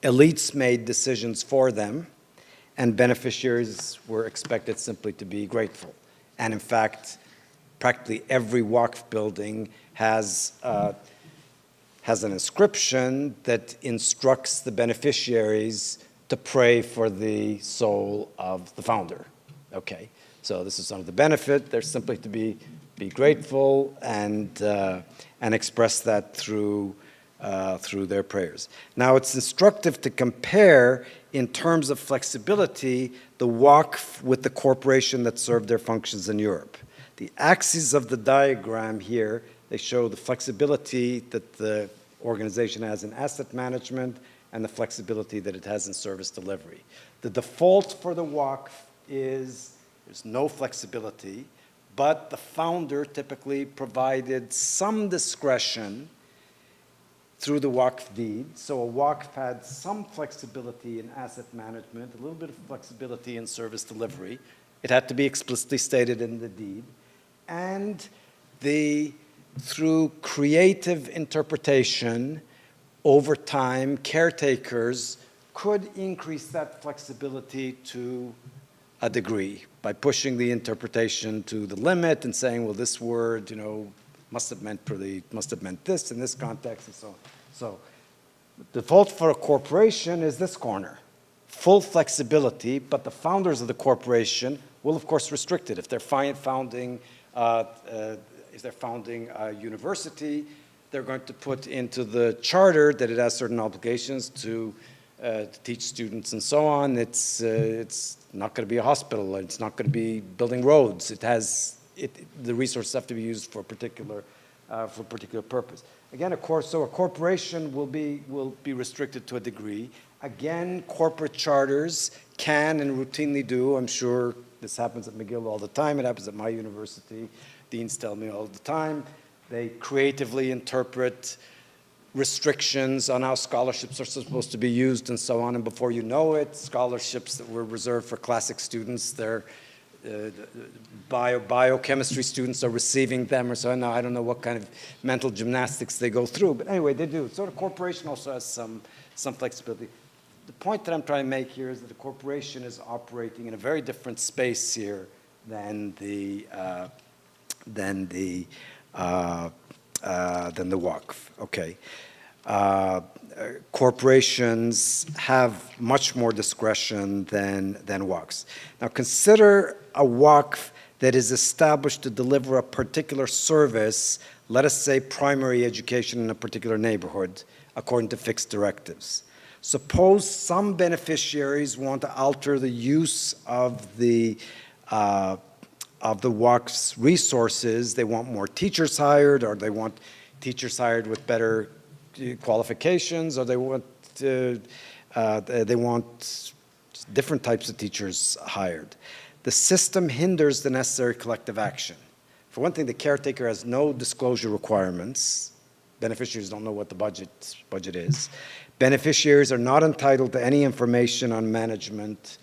Elites made decisions for them, and beneficiaries were expected simply to be grateful. And in fact, practically every Waqf building has an inscription that instructs the beneficiaries to pray for the soul of the founder. Okay, so this is some of the benefit. They're simply to be grateful and express that through their prayers. Now, it's instructive to compare, in terms of flexibility, the Waqf with the corporation that served their functions in Europe. The axes of the diagram here, they show the flexibility that the organization has in asset management and the flexibility that it has in service delivery. The default for the Waqf is There's no flexibility, but the founder typically provided some discretion through the Waqf deed. So a Waqf had some flexibility in asset management, a little bit of flexibility in service delivery. It had to be explicitly stated in the deed. And through creative interpretation, over time, caretakers could increase that flexibility to a degree by pushing the interpretation to the limit and saying, well, this word, must have meant this in this context and so on. So the default for a corporation is this corner, full flexibility, but the founders of the corporation will, of course, restrict it. If they're founding a university, they're going to put into the charter that it has certain obligations to teach students and so on. It's not going to be a hospital. It's not going to be building roads. The resources have to be used for a particular purpose. Again, of course, so a corporation will be restricted to a degree. Again, corporate charters can and routinely do. I'm sure this happens at McGill all the time. It happens at my university. Deans tell me all the time. They creatively interpret restrictions on how scholarships are supposed to be used and so on. And before you know it, scholarships that were reserved for classic students, they're biochemistry students are receiving them or so on. Now, I don't know what kind of mental gymnastics they go through, but anyway, they do. So the corporation also has some flexibility. The point that I'm trying to make here is that the corporation is operating in a very different space here than the Waqf. Okay. Corporations have much more discretion than Waqfs. Now consider a Waqf that is established to deliver a particular service, let us say primary education in a particular neighborhood, according to fixed directives. Suppose some beneficiaries want to alter the use of the Waqf's resources. They want more teachers hired, or they want teachers hired with better qualifications, or they want different types of teachers hired. The system hinders the necessary collective action. For one thing, the caretaker has no disclosure requirements. Beneficiaries don't know what the budget is. Beneficiaries are not entitled to any information on management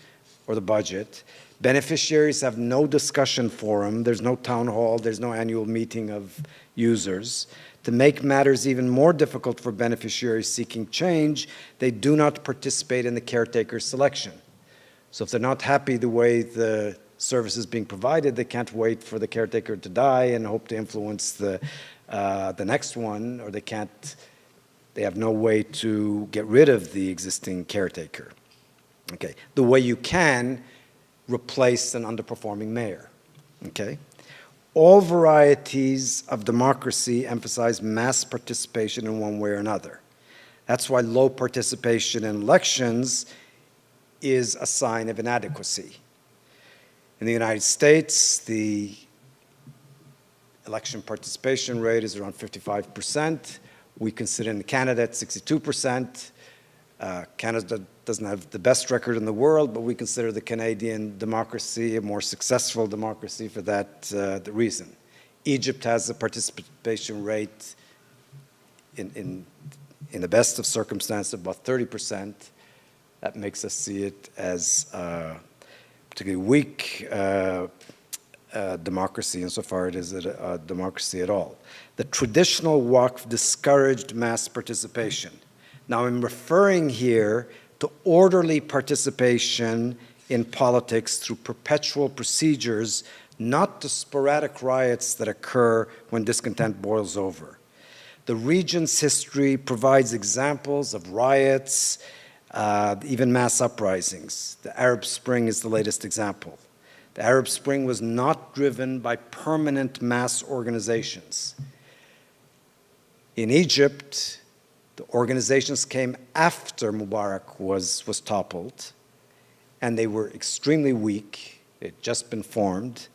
or the budget. Beneficiaries have no discussion forum. There's no town hall. There's no annual meeting of users. To make matters even more difficult for beneficiaries seeking change, they do not participate in the caretaker's selection. So if they're not happy the way the service is being provided, they can't wait for the caretaker to die and hope to influence the next one, or they have no way to get rid of the existing caretaker. Okay. The way you can replace an underperforming mayor. Okay. All varieties of democracy emphasize mass participation in one way or another. That's why low participation in elections is a sign of inadequacy. In the United States, the election participation rate is around 55%. We consider in Canada at 62%. Canada doesn't have the best record in the world, but we consider the Canadian democracy a more successful democracy for that the reason. Egypt has a participation rate in the best of circumstances of about 30%. That makes us see it as particularly weak democracy insofar it is a democracy at all. The traditional Waqf discouraged mass participation. Now I'm referring here to orderly participation in politics through perpetual procedures, not to sporadic riots that occur when discontent boils over. The region's history provides examples of riots, even mass uprisings. The Arab Spring is the latest example. The Arab Spring was not driven by permanent mass organizations. In Egypt, the organizations came after Mubarak was toppled, and they were extremely weak. They'd just been formed,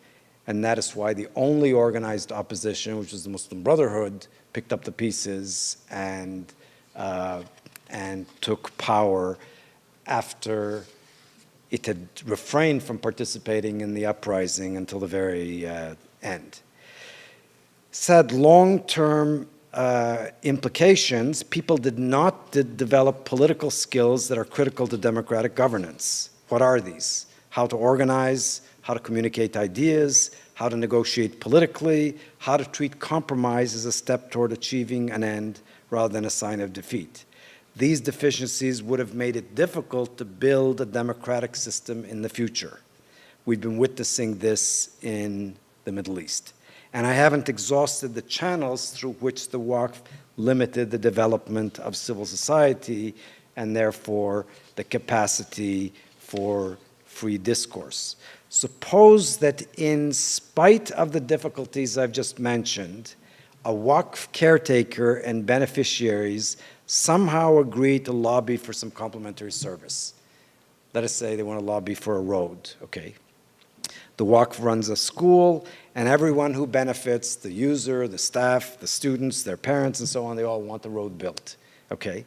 and that is why the only organized opposition, which was the Muslim Brotherhood, picked up the pieces and took power after it had refrained from participating in the uprising until the very end. Said long-term implications, people did not develop political skills that are critical to democratic governance. What are these? How to organize, how to communicate ideas, how to negotiate politically, how to treat compromise as a step toward achieving an end rather than a sign of defeat. These deficiencies would have made it difficult to build a democratic system in the future. We've been witnessing this in the Middle East. And I haven't exhausted the channels through which the Waqf limited the development of civil society and therefore the capacity for free discourse. Suppose that in spite of the difficulties I've just mentioned, a Waqf caretaker and beneficiaries somehow agree to lobby for some complimentary service. Let us say they want to lobby for a road, okay? The Waqf runs a school, and everyone who benefits, the user, the staff, the students, their parents, and so on, they all want the road built, okay?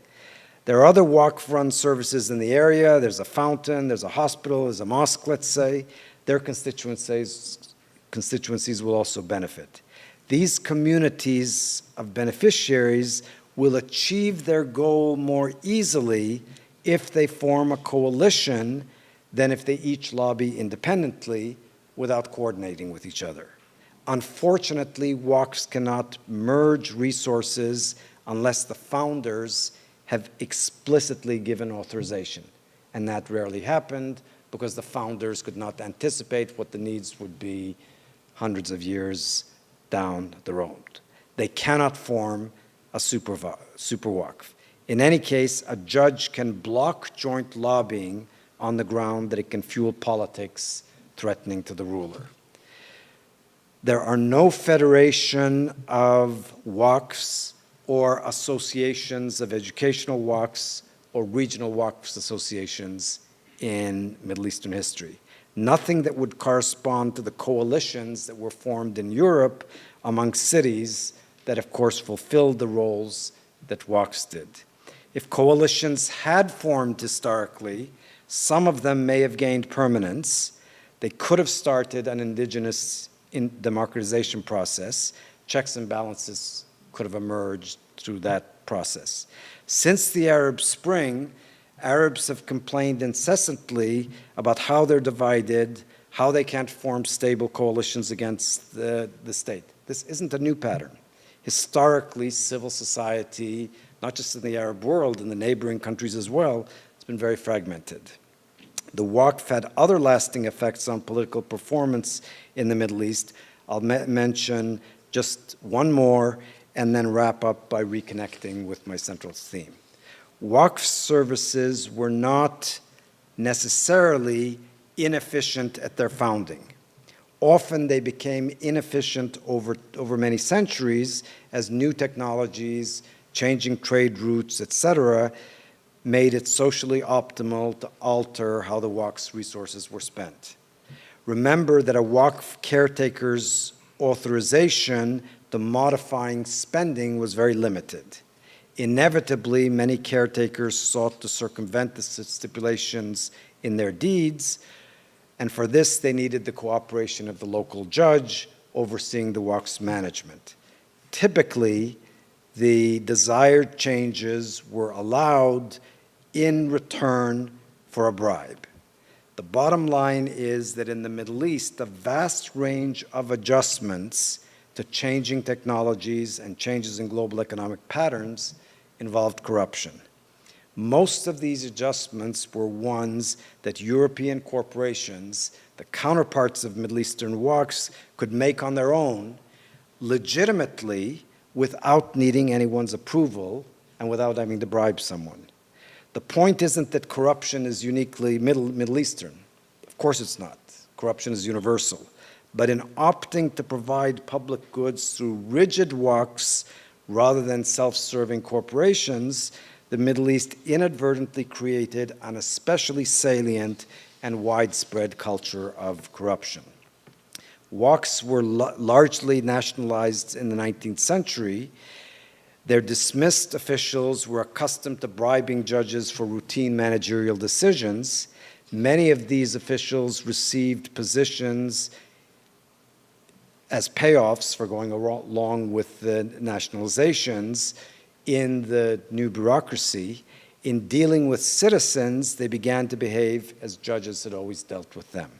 There are other Waqf-run services in the area. There's a fountain, there's a hospital, there's a mosque, let's say. Their constituencies will also benefit. These communities of beneficiaries will achieve their goal more easily if they form a coalition than if they each lobby independently without coordinating with each other. Unfortunately, Waqfs cannot merge resources unless the founders have explicitly given authorization. And that rarely happened because the founders could not anticipate what the needs would be hundreds of years down the road. They cannot form a super Waqf. In any case, a judge can block joint lobbying on the ground that it can fuel politics threatening to the ruler. There are no federation of Waqfs or associations of educational Waqfs or regional Waqfs associations in Middle Eastern history. Nothing that would correspond to the coalitions that were formed in Europe among cities that, of course, fulfilled the roles that Waqfs did. If coalitions had formed historically, some of them may have gained permanence. They could have started an indigenous democratization process. Checks and balances could have emerged through that process. Since the Arab Spring, Arabs have complained incessantly about how they're divided, how they can't form stable coalitions against the state. This isn't a new pattern. Historically, civil society, not just in the Arab world, in the neighboring countries as well, it's been very fragmented. The Waqf had other lasting effects on political performance in the Middle East. I'll mention just one more and then wrap up by reconnecting with my central theme. Waqf services were not necessarily inefficient at their founding. Often they became inefficient over many centuries as new technologies, changing trade routes, etc., made it socially optimal to alter how the Waqf's resources were spent. Remember that a Waqf caretaker's authorization to modifying spending was very limited. Inevitably, many caretakers sought to circumvent the stipulations in their deeds, and for this they needed the cooperation of the local judge overseeing the Waqf's management. Typically, the desired changes were allowed in return for a bribe. The bottom line is that in the Middle East, a vast range of adjustments to changing technologies and changes in global economic patterns involved corruption. Most of these adjustments were ones that European corporations, the counterparts of Middle Eastern Waqfs, could make on their own, legitimately, without needing anyone's approval and without having to bribe someone. The point isn't that corruption is uniquely Middle Eastern. Of course it's not. Corruption is universal. But in opting to provide public goods through rigid Waqfs rather than self-serving corporations, the Middle East inadvertently created an especially salient and widespread culture of corruption. Waqfs were largely nationalized in the 19th century. Their dismissed officials were accustomed to bribing judges for routine managerial decisions. Many of these officials received positions as payoffs for going along with the nationalizations in the new bureaucracy. In dealing with citizens, they began to behave as judges had always dealt with them.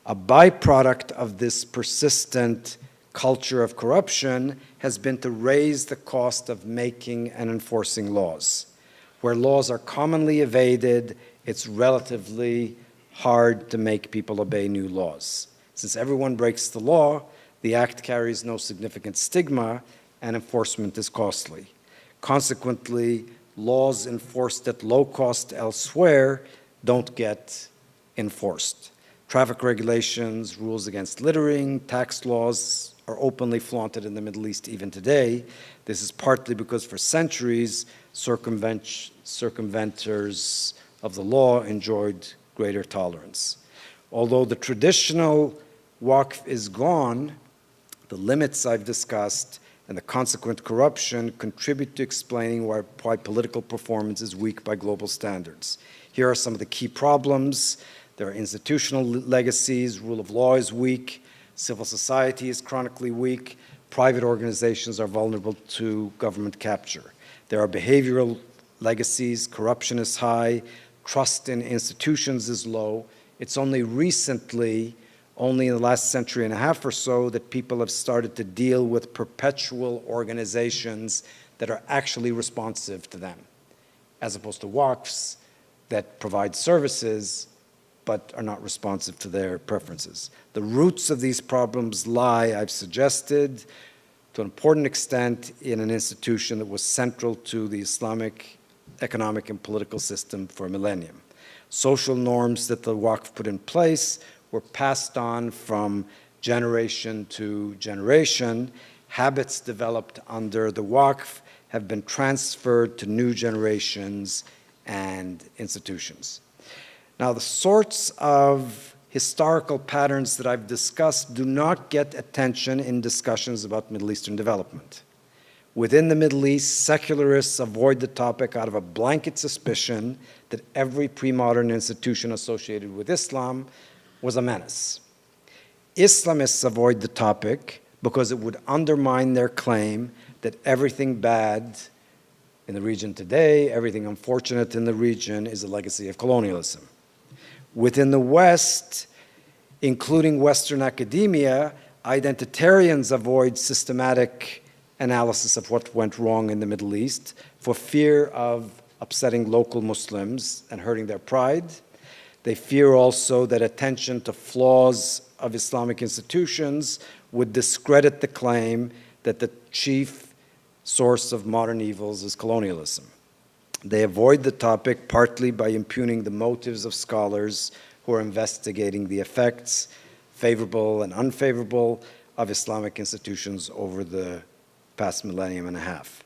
A byproduct of this persistent culture of corruption has been to raise the cost of making and enforcing laws. Where laws are commonly evaded, it's relatively hard to make people obey new laws. Since everyone breaks the law, the act carries no significant stigma, and enforcement is costly. Consequently, laws enforced at low cost elsewhere don't get enforced. Traffic regulations, rules against littering, tax laws are openly flaunted in the Middle East even today. This is partly because for centuries, circumventers of the law enjoyed greater tolerance. Although the traditional Waqf is gone, the limits I've discussed and the consequent corruption contribute to explaining why political performance is weak by global standards. Here are some of the key problems. There are institutional legacies, rule of law is weak, civil society is chronically weak, private organizations are vulnerable to government capture. There are behavioral legacies, corruption is high, trust in institutions is low. It's only recently, only in the last century and a half or so, that people have started to deal with perpetual organizations that are actually responsive to them, as opposed to Waqfs that provide services but are not responsive to their preferences. The roots of these problems lie, I've suggested, to an important extent in an institution that was central to the Islamic economic and political system for a millennium. Social norms that the Waqf put in place were passed on from generation to generation. Habits developed under the Waqf have been transferred to new generations and institutions. Now, the sorts of historical patterns that I've discussed do not get attention in discussions about Middle Eastern development. Within the Middle East, secularists avoid the topic out of a blanket suspicion that every pre-modern institution associated with Islam was a menace. Islamists avoid the topic because it would undermine their claim that everything bad in the region today, everything unfortunate in the region, is a legacy of colonialism. Within the West, including Western academia, identitarians avoid systematic analysis of what went wrong in the Middle East for fear of upsetting local Muslims and hurting their pride. They fear also that attention to flaws of Islamic institutions would discredit the claim that the chief source of modern evils is colonialism. They avoid the topic partly by impugning the motives of scholars who are investigating the effects, favorable and unfavorable, of Islamic institutions over the past millennium and a half.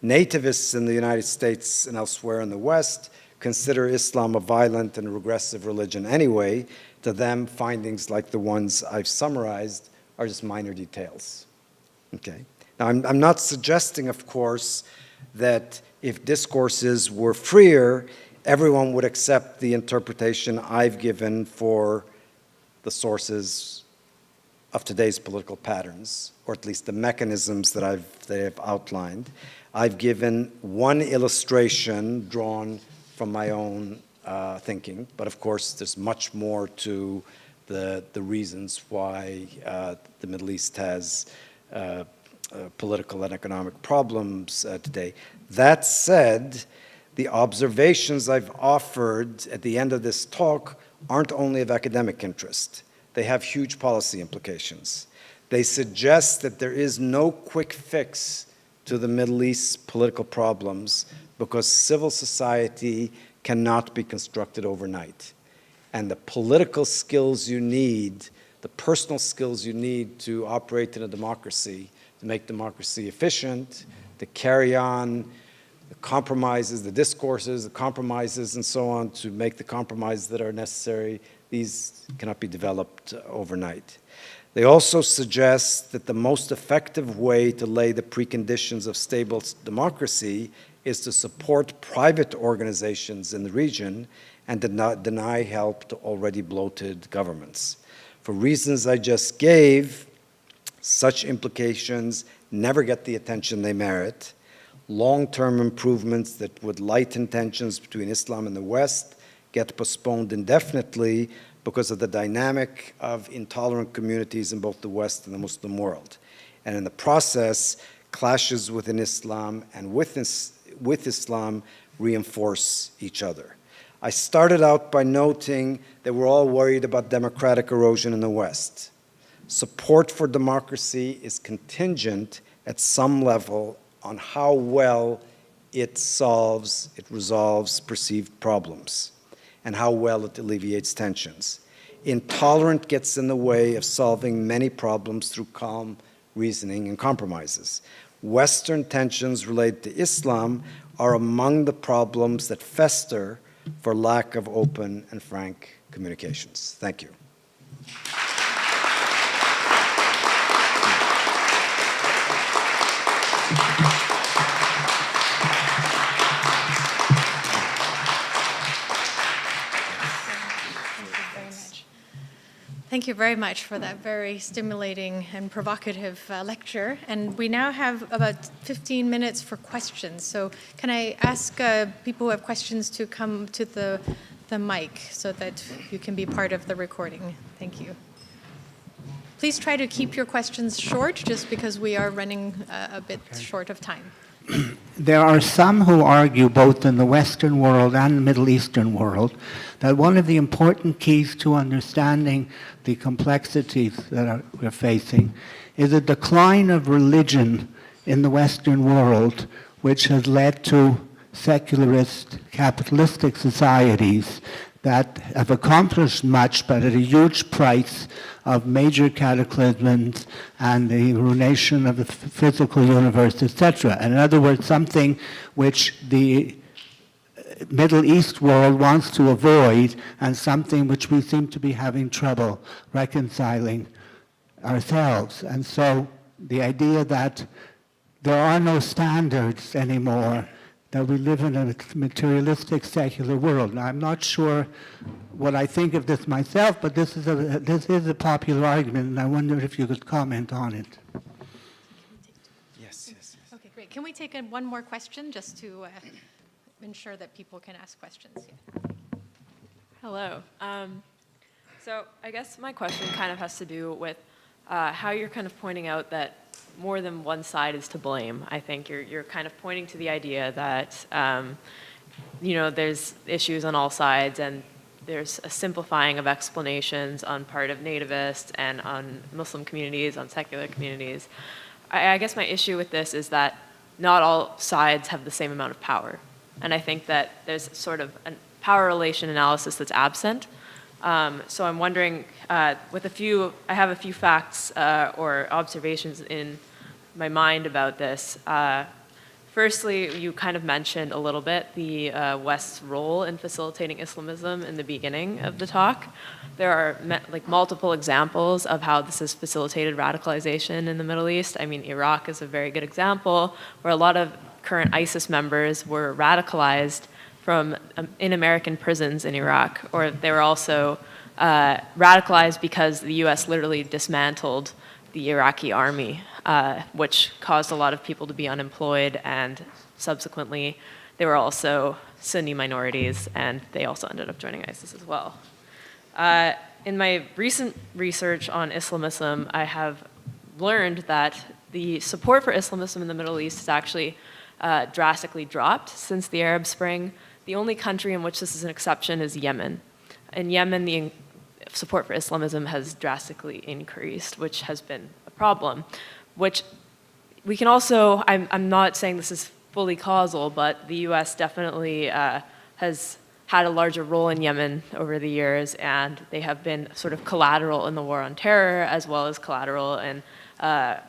Nativists in the United States and elsewhere in the West consider Islam a violent and regressive religion anyway. To them, findings like the ones I've summarized are just minor details. Okay. Now, I'm not suggesting, of course, that if discourses were freer, everyone would accept the interpretation I've given for the sources of today's political patterns, or at least the mechanisms that I've outlined. I've given one illustration drawn from my own thinking, but of course there's much more to the reasons why the Middle East has political and economic problems today. That said, the observations I've offered at the end of this talk aren't only of academic interest. They have huge policy implications. They suggest that there is no quick fix to the Middle East's political problems because civil society cannot be constructed overnight. And the political skills you need, the personal skills you need to operate in a democracy, to make democracy efficient, to carry on the compromises, the discourses, the compromises, and so on, to make the compromises that are necessary, these cannot be developed overnight. They also suggest that the most effective way to lay the preconditions of stable democracy is to support private organizations in the region and did not deny help to already bloated governments. For reasons I just gave, such implications never get the attention they merit. Long-term improvements that would lighten tensions between Islam and the West get postponed indefinitely because of the dynamic of intolerant communities in both the West and the Muslim world. And in the process, clashes within Islam and with Islam reinforce each other. I started out by noting that we're all worried about democratic erosion in the West. Support for democracy is contingent at some level on how well it resolves perceived problems, and how well it alleviates tensions. Intolerant gets in the way of solving many problems through calm reasoning and compromises. Western tensions related to Islam are among the problems that fester for lack of open and frank communications. Thank you. Thank you very much for that very stimulating and provocative lecture. And we now have about 15 minutes for questions. So can I ask people who have questions to come to the mic so that you can be part of the recording? Thank you. Please try to keep your questions short, just because we are running a bit short of time. There are some who argue, both in the Western world and the Middle Eastern world, that one of the important keys to understanding the complexities that we're facing is a decline of religion in the Western world, which has led to secularist, capitalistic societies that have accomplished much, but at a huge price of major cataclysms and the ruination of the physical universe, etc. In other words, something which the Middle East world wants to avoid, and something which we seem to be having trouble reconciling ourselves. And so the idea that there are no standards anymore, that we live in a materialistic secular world. Now, I'm not sure what I think of this myself, but this is a popular argument, and I wonder if you could comment on it. Yes. Okay, great. Can we take one more question just to ensure that people can ask questions? Yeah. Hello. So I guess my question kind of has to do with how you're kind of pointing out that more than one side is to blame. I think you're kind of pointing to the idea that there's issues on all sides, and there's a simplifying of explanations on part of nativists and on Muslim communities, on secular communities. I guess my issue with this is that not all sides have the same amount of power, and I think that there's sort of a power relation analysis that's absent. So I'm wondering, I have a few facts or observations in my mind about this. Firstly, you kind of mentioned a little bit the West's role in facilitating Islamism in the beginning of the talk. There are multiple examples of how this has facilitated radicalization in the Middle East. I mean, Iraq is a very good example, where a lot of current ISIS members were radicalized in American prisons in Iraq, or they were also radicalized because the U.S. literally dismantled the Iraqi army, which caused a lot of people to be unemployed, and subsequently they were also Sunni minorities, and they also ended up joining ISIS as well. In my recent research on Islamism, I have learned that the support for Islamism in the Middle East has actually drastically dropped since the Arab Spring. The only country in which this is an exception is Yemen. In Yemen, the support for Islamism has drastically increased, which has been a problem. Which we can also, I'm not saying this is fully causal, but the US definitely has had a larger role in Yemen over the years, and they have been sort of collateral in the war on terror, as well as collateral in the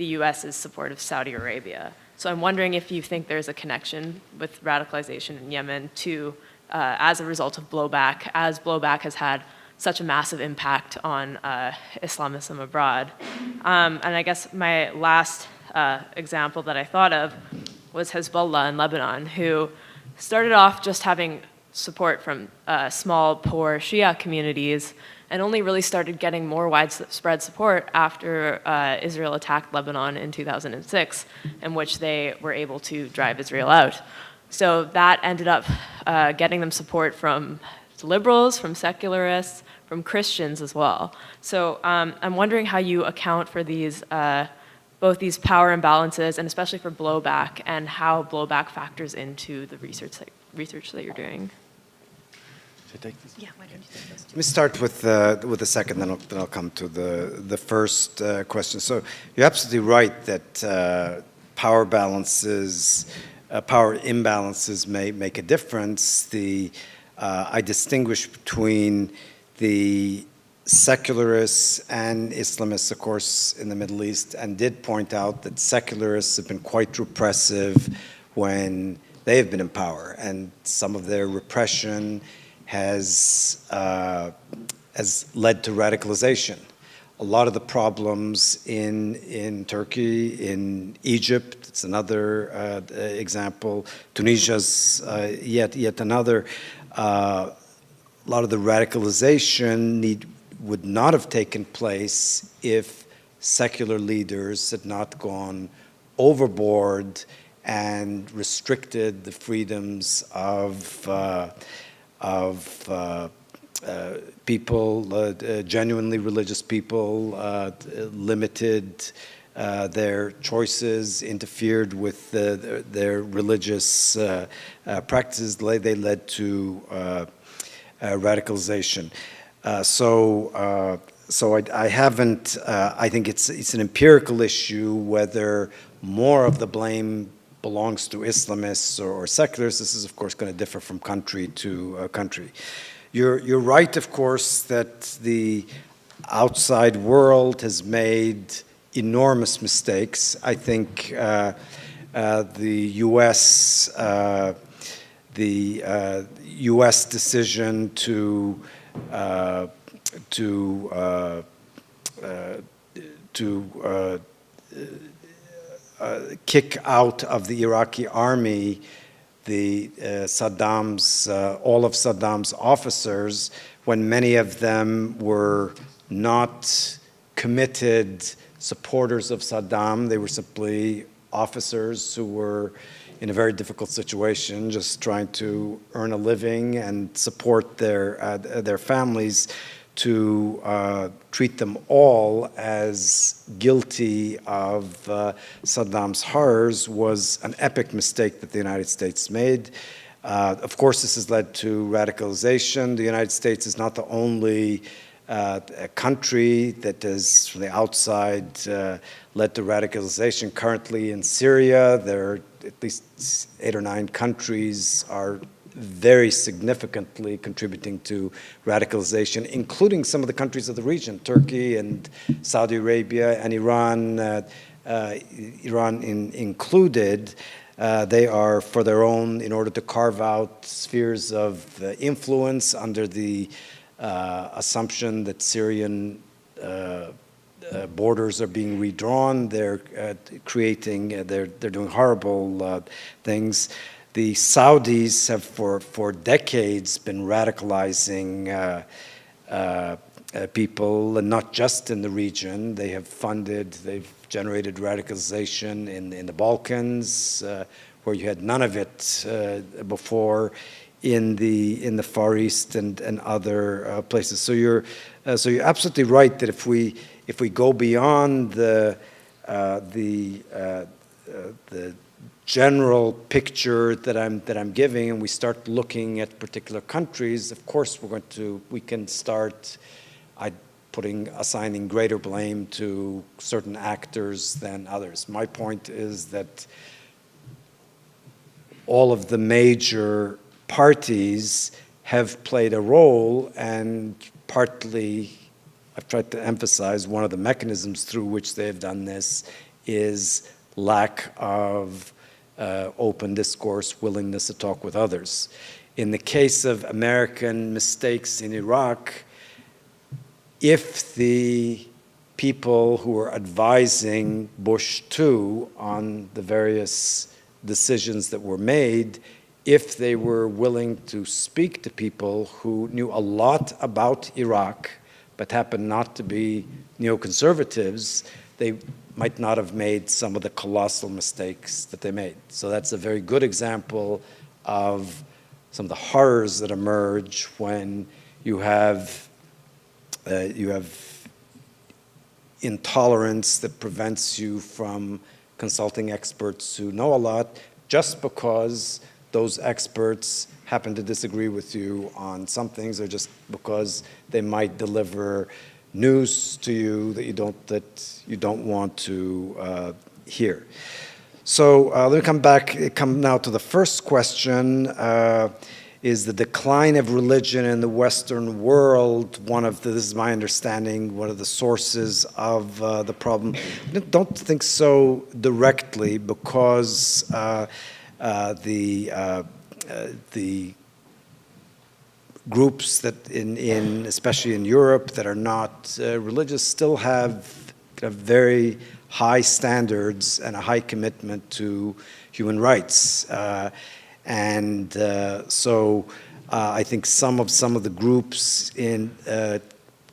US's support of Saudi Arabia. So I'm wondering if you think there's a connection with radicalization in Yemen to, as a result of blowback, as blowback has had such a massive impact on Islamism abroad. And I guess my last example that I thought of was Hezbollah in Lebanon, who started off just having support from small, poor Shia communities, and only really started getting more widespread support after Israel attacked Lebanon in 2006, in which they were able to drive Israel out. So that ended up getting them support from liberals, from secularists, from Christians as well. So I'm wondering how you account for these, both these power imbalances and especially for blowback, and how blowback factors into the research that you're doing. Should I take this? Yeah, why don't you take those two? Let me start with the second, then I'll come to the first question. So you're absolutely right that power imbalances may make a difference. I distinguish between the secularists and Islamists, of course, in the Middle East, and did point out that secularists have been quite repressive when they have been in power, and some of their repression has led to radicalization. A lot of the problems in Turkey, in Egypt, it's another example. Tunisia's yet another. A lot of the radicalization would not have taken place if secular leaders had not gone overboard and restricted the freedoms of people, genuinely religious people, limited their choices, interfered with their religious practices. They led to radicalization. So I haven't. I think it's an empirical issue whether more of the blame belongs to Islamists or secularists. This is, of course, going to differ from country to country. You're right, of course, that the outside world has made enormous mistakes. I think the U.S. decision to kick out of the Iraqi army all of Saddam's officers, when many of them were not committed supporters of Saddam. They were simply officers who were in a very difficult situation, just trying to earn a living and support their families. To treat them all as guilty of Saddam's horrors was an epic mistake that the United States made. Of course, this has led to radicalization. The United States is not the only country that has, from the outside, led to radicalization. Currently in Syria, there are at least 8 or 9 countries are very significantly contributing to radicalization, including some of the countries of the region, Turkey and Saudi Arabia and Iran, included. They are for their own, in order to carve out spheres of influence under the assumption that Syrian borders are being redrawn. They're they're doing horrible things. The Saudis have for decades been radicalizing people, and not just in the region. They've generated radicalization in the Balkans, where you had none of it before, in the Far East and other places. So you're absolutely right that if we go beyond the general picture that I'm giving, and we start looking at particular countries, of course we can start assigning greater blame to certain actors than others. My point is that all of the major parties have played a role, and partly, I've tried to emphasize, one of the mechanisms through which they've done this is lack of open discourse, willingness to talk with others. In the case of American mistakes in Iraq, if the people who were advising Bush II on the various decisions that were made, if they were willing to speak to people who knew a lot about Iraq, but happened not to be neoconservatives, they might not have made some of the colossal mistakes that they made. So that's a very good example of some of the horrors that emerge when you have intolerance that prevents you from consulting experts who know a lot just because those experts happen to disagree with you on some things, or just because they might deliver news to you that you don't want to hear. So let me come now to the first question. Is the decline of religion in the Western world this is my understanding, one of the sources of the problem? I don't think so directly, because the groups that especially in Europe that are not religious still have very high standards and a high commitment to human rights. So I think some of the groups in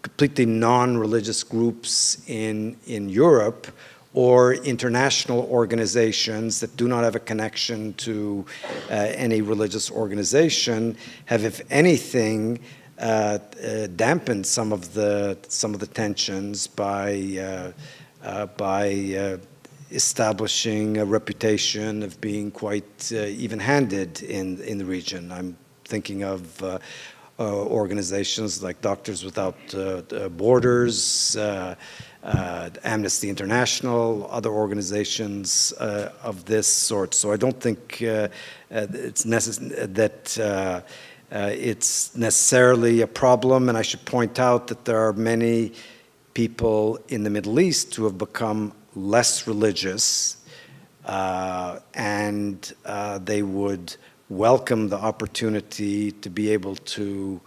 completely non-religious groups in Europe, or international organizations that do not have a connection to any religious organization, have, if anything, dampened some of the tensions by establishing a reputation of being quite even-handed in the region. I'm thinking of organizations like Doctors Without Borders, Amnesty International, other organizations of this sort. So I don't think it's necessarily a problem. And I should point out that there are many people in the Middle East who have become less religious, and they would welcome the opportunity to be able to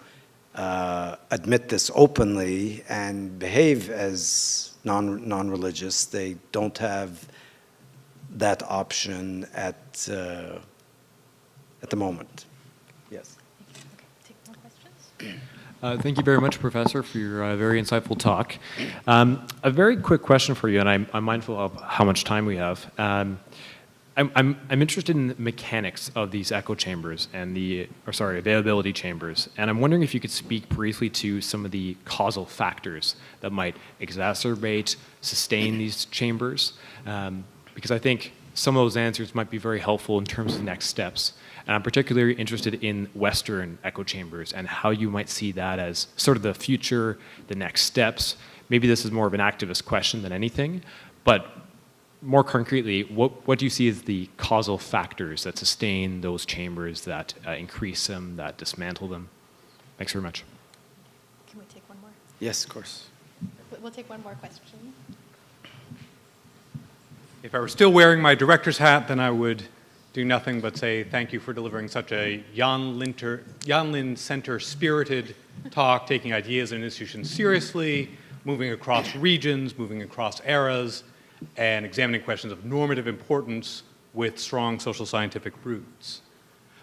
admit this openly and behave as non-religious. They don't have that option at the moment. Yes. Okay, take more questions. Thank you very much, Professor, for your very insightful talk. A very quick question for you, and I'm mindful of how much time we have. I'm interested in the mechanics of these echo chambers and availability chambers, and I'm wondering if you could speak briefly to some of the causal factors that might exacerbate, sustain these chambers, because I think some of those answers might be very helpful in terms of next steps. And I'm particularly interested in Western echo chambers and how you might see that as sort of the future, the next steps. Maybe this is more of an activist question than anything, but more concretely, what do you see as the causal factors that sustain those chambers, that increase them, that dismantle them? Thanks very much. Can we take one more? Yes, of course. We'll take one more question. If I were still wearing my director's hat, then I would do nothing but say thank you for delivering such a Jan Lin Center spirited talk, taking ideas and institutions seriously, moving across regions, moving across eras, and examining questions of normative importance with strong social scientific roots.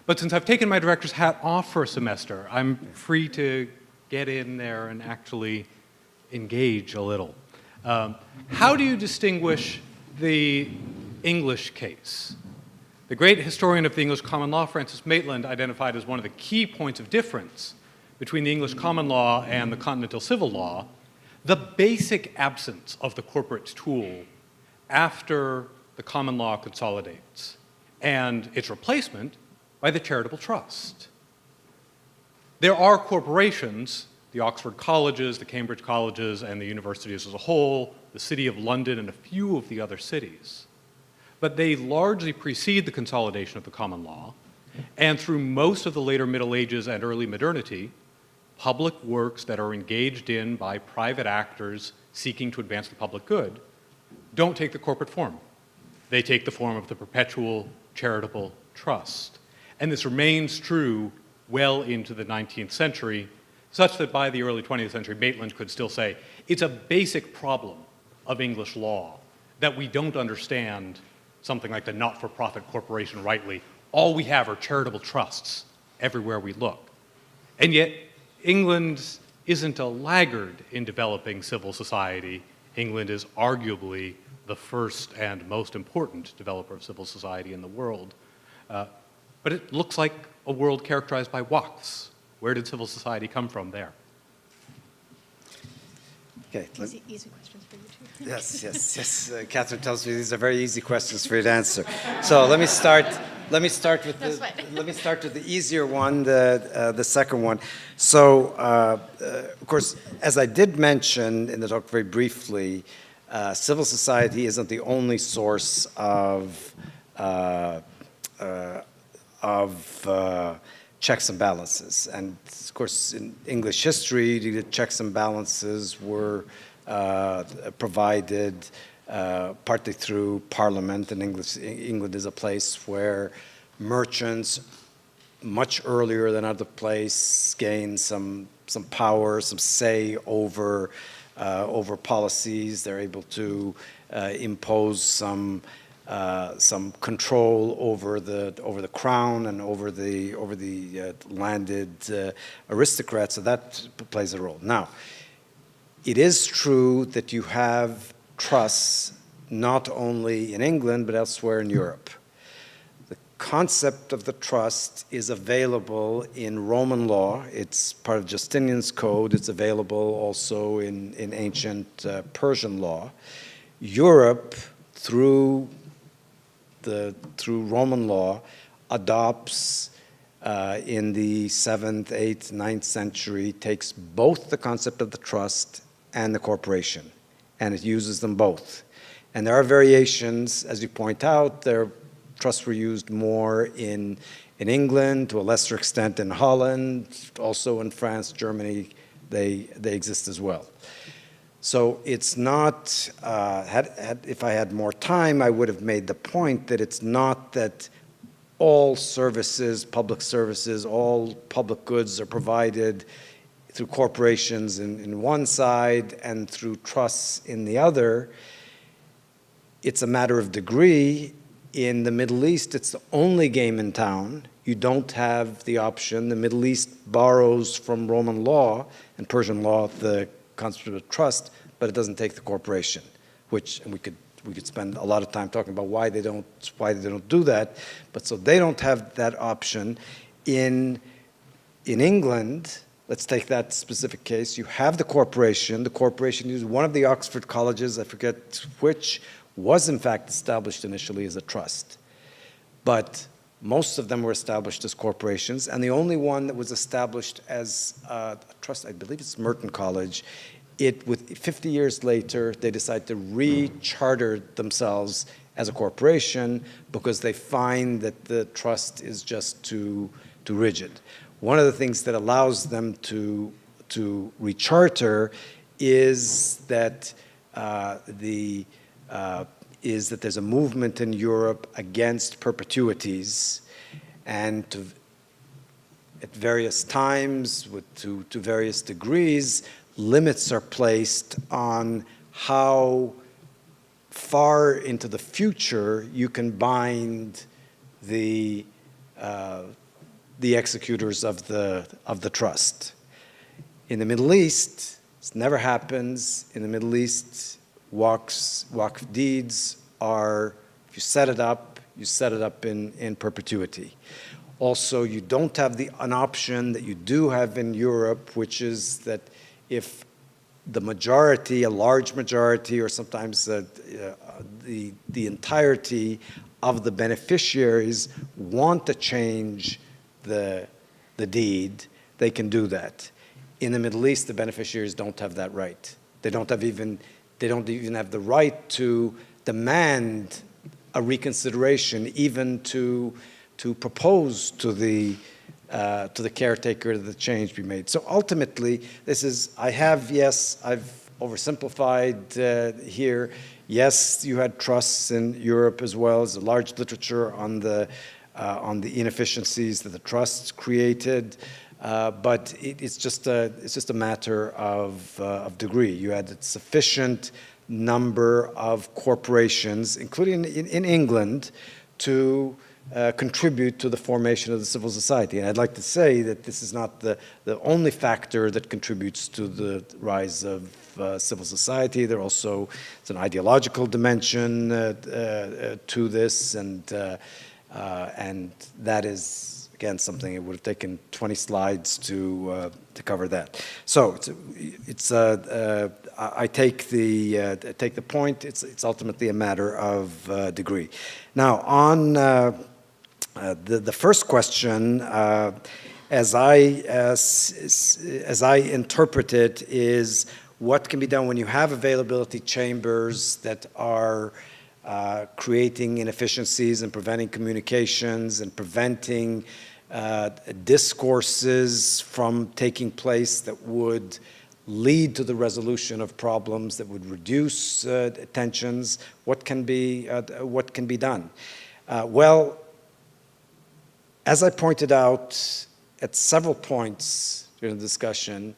But since I've taken my director's hat off for a semester, I'm free to get in there and actually engage a little. How do you distinguish the English case? The great historian of the English common law, Francis Maitland, identified as one of the key points of difference between the English common law and the continental civil law the basic absence of the corporate tool after the common law consolidates, and its replacement by the charitable trust. There are corporations, the Oxford colleges, the Cambridge colleges, and the universities as a whole, the City of London, and a few of the other cities. But they largely precede the consolidation of the common law, and through most of the later Middle Ages and early modernity, public works that are engaged in by private actors seeking to advance the public good don't take the corporate form. They take the form of the perpetual charitable trust. And this remains true well into the 19th century, such that by the early 20th century, Maitland could still say, it's a basic problem of English law that we don't understand something like the not-for-profit corporation rightly, all we have are charitable trusts everywhere we look. And yet, England isn't a laggard in developing civil society. England is arguably the first and most important developer of civil society in the world. But it looks like a world characterized by Waqfs. Where did civil society come from there? Okay. Easy questions for you too. Yes. Catherine tells me these are very easy questions for you to answer. So let me start with the easier one, the second one. So, of course, as I did mention in the talk very briefly, civil society isn't the only source of checks and balances. And of course, in English history, the checks and balances were provided partly through Parliament. And England is a place where merchants, much earlier than other places, gained some power, some say over policies. They're able to impose some control over the crown and over the landed aristocrats. So that plays a role. Now, it is true that you have trusts not only in England but elsewhere in Europe. The concept of the trust is available in Roman law. It's part of Justinian's code. It's available also in ancient Persian law. Europe, through Roman law, adopts in the 7th, 8th, 9th century, takes both the concept of the trust and the corporation, and it uses them both. And there are variations, as you point out. Trusts were used more in England, to a lesser extent in Holland, also in France, Germany, they exist as well. So it's not, if I had more time, I would have made the point that it's not that all services, all public goods are provided through corporations in one side and through trusts in the other. It's a matter of degree. In the Middle East, it's the only game in town. You don't have the option. The Middle East borrows from Roman law and Persian law the concept of trust, but it doesn't take the corporation, and we could spend a lot of time talking about why they don't do that. But so they don't have that option. In England, let's take that specific case. You have the corporation. The corporation is one of the Oxford colleges, I forget which, was in fact established initially as a trust. But most of them were established as corporations, and the only one that was established as a trust, I believe it's Merton College. 50 years later, they decided to re-charter themselves as a corporation because they find that the trust is just too rigid. One of the things that allows them to recharter is that there's a movement in Europe against perpetuities, and at various times, to various degrees, limits are placed on how far into the future you can bind the executors of the trust. In the Middle East, this never happens. In the Middle East, Waqf deeds are, if you set it up in perpetuity. Also, you don't have an option that you do have in Europe, which is that if the majority, a large majority, or sometimes the entirety of the beneficiaries want to change the deed, they can do that. In the Middle East, the beneficiaries don't have that right. They don't even have the right to demand a reconsideration, even to propose to the caretaker that the change be made. So ultimately, I've oversimplified here. Yes, you had trusts in Europe as well. There's a large literature on the inefficiencies that the trusts created, but it's just a matter of degree. You had a sufficient number of corporations, including in England, to contribute to the formation of the civil society. And I'd like to say that this is not the only factor that contributes to the rise of civil society. It's an ideological dimension to this, and that is, again, something it would have taken 20 slides to cover that. So I take the point. It's ultimately a matter of degree. Now, on the first question, as I interpret it, is what can be done when you have availability chambers that are creating inefficiencies and preventing communications and preventing discourses from taking place that would lead to the resolution of problems, that would reduce tensions. What can be done? Well, as I pointed out at several points during the discussion,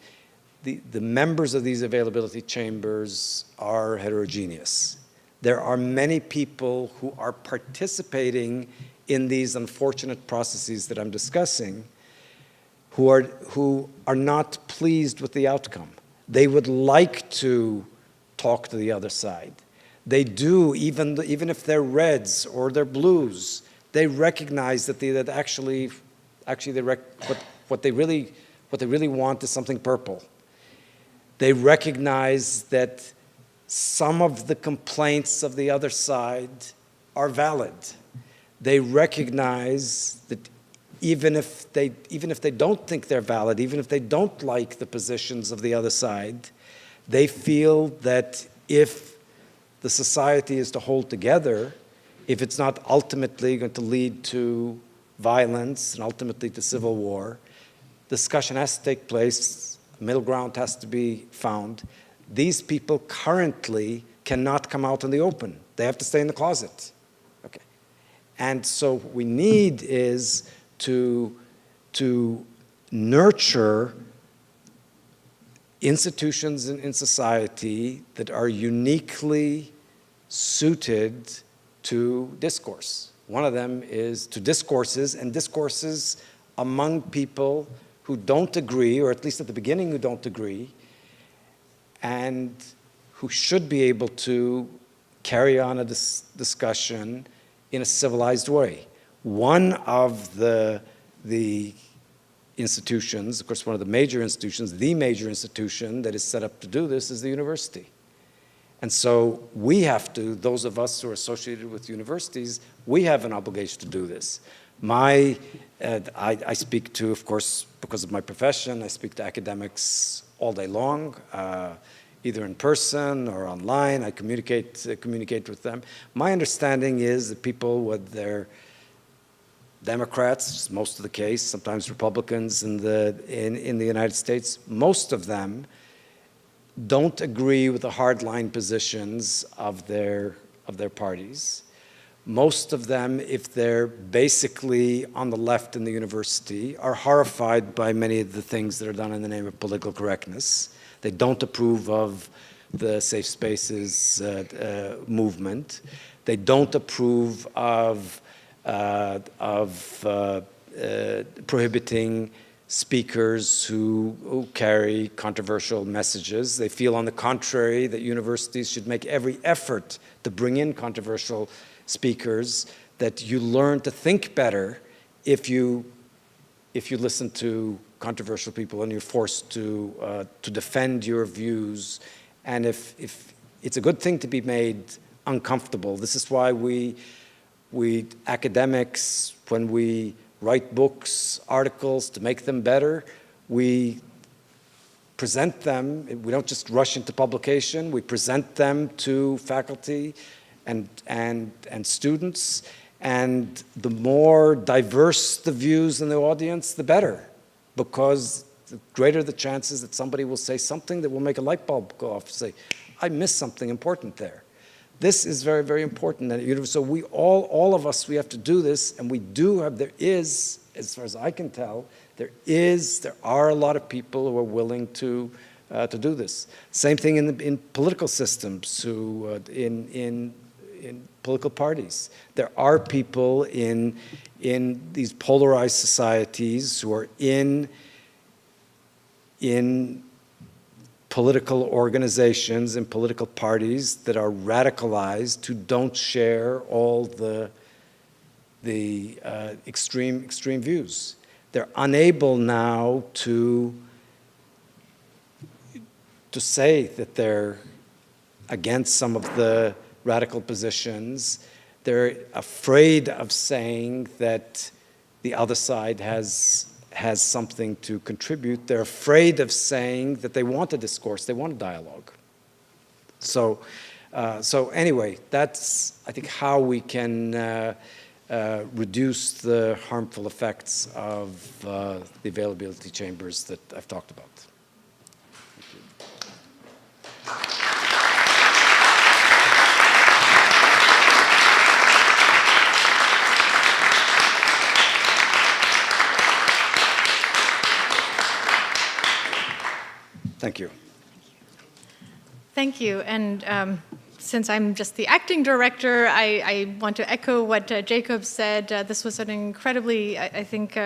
the members of these availability chambers are heterogeneous. There are many people who are participating in these unfortunate processes that I'm discussing who are not pleased with the outcome. They would like to talk to the other side. They do, even if they're reds or they're blues, they recognize that what they really want is something purple. They recognize that some of the complaints of the other side are valid. They recognize that even if they don't think they're valid, even if they don't like the positions of the other side, they feel that if the society is to hold together, if it's not ultimately going to lead to violence and ultimately to civil war, discussion has to take place, middle ground has to be found. These people currently cannot come out in the open. They have to stay in the closet. Okay. And so what we need is to nurture institutions in society that are uniquely suited to discourse. One of them is to discourses, and discourses among people who don't agree, or at least at the beginning who don't agree, and who should be able to carry on a discussion in a civilized way. One of the institutions, of course, one of the major institutions, the major institution that is set up to do this is the university. And so we have to, those of us who are associated with universities, we have an obligation to do this. I speak to, of course, because of my profession, I speak to academics all day long, either in person or online. I communicate with them. My understanding is that people, whether they're Democrats, most of the case, sometimes Republicans in the United States, most of them don't agree with the hardline positions of their parties. Most of them, if they're basically on the left in the university, are horrified by many of the things that are done in the name of political correctness. They don't approve of the safe spaces movement. They don't approve of prohibiting speakers who carry controversial messages. They feel, on the contrary, that universities should make every effort to bring in controversial speakers, that you learn to think better if you listen to controversial people and you're forced to defend your views. And if it's a good thing to be made uncomfortable. This is why we academics, when we write books, articles to make them better, we present them. We don't just rush into publication. We present them to faculty and students. And the more diverse the views in the audience, the better, because the greater the chances that somebody will say something that will make a light bulb go off, say, I missed something important there. This is very, very important. So we all of us, we have to do this, and we do have, there is, as far as I can tell, there are a lot of people who are willing to do this. Same thing in political systems, who in in political parties. There are people in these polarized societies who are in political organizations and political parties that are radicalized, who don't share all the extreme views. They're unable now to say that they're against some of the radical positions. They're afraid of saying that the other side has something to contribute. They're afraid of saying that they want a discourse, they want a dialogue. So anyway, that's, I think, how we can reduce the harmful effects of the availability chambers that I've talked about. Thank you. Thank you. And since I'm just the acting director, I want to echo what Jacob said. This was an incredibly, I think,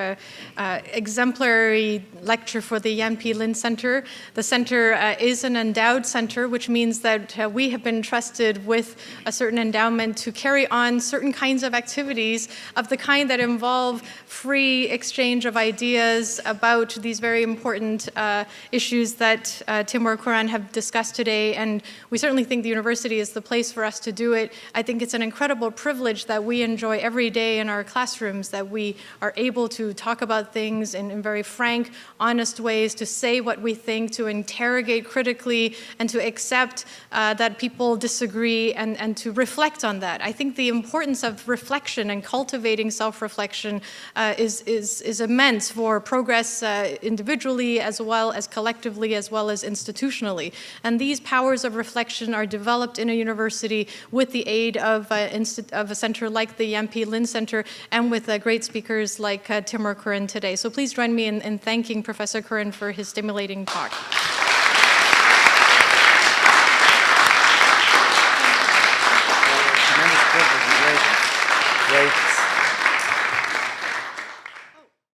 exemplary lecture for the Yan P. Lin Center. The center is an endowed center, which means that we have been trusted with a certain endowment to carry on certain kinds of activities of the kind that involve free exchange of ideas about these very important issues that Timur Kuran have discussed today. And we certainly think the university is the place for us to do it. I think it's an incredible privilege that we enjoy every day in our classrooms, that we are able to talk about things in very frank, honest ways, to say what we think, to interrogate critically, and to accept that people disagree, and to reflect on that. I think the importance of reflection and cultivating self-reflection is immense for progress individually as well as collectively as well as institutionally. And these powers of reflection are developed in a university with the aid of a center like the Yan P. Lin Center and with great speakers like Timur Kuran today. So please join me in thanking Professor Kuran for his stimulating talk.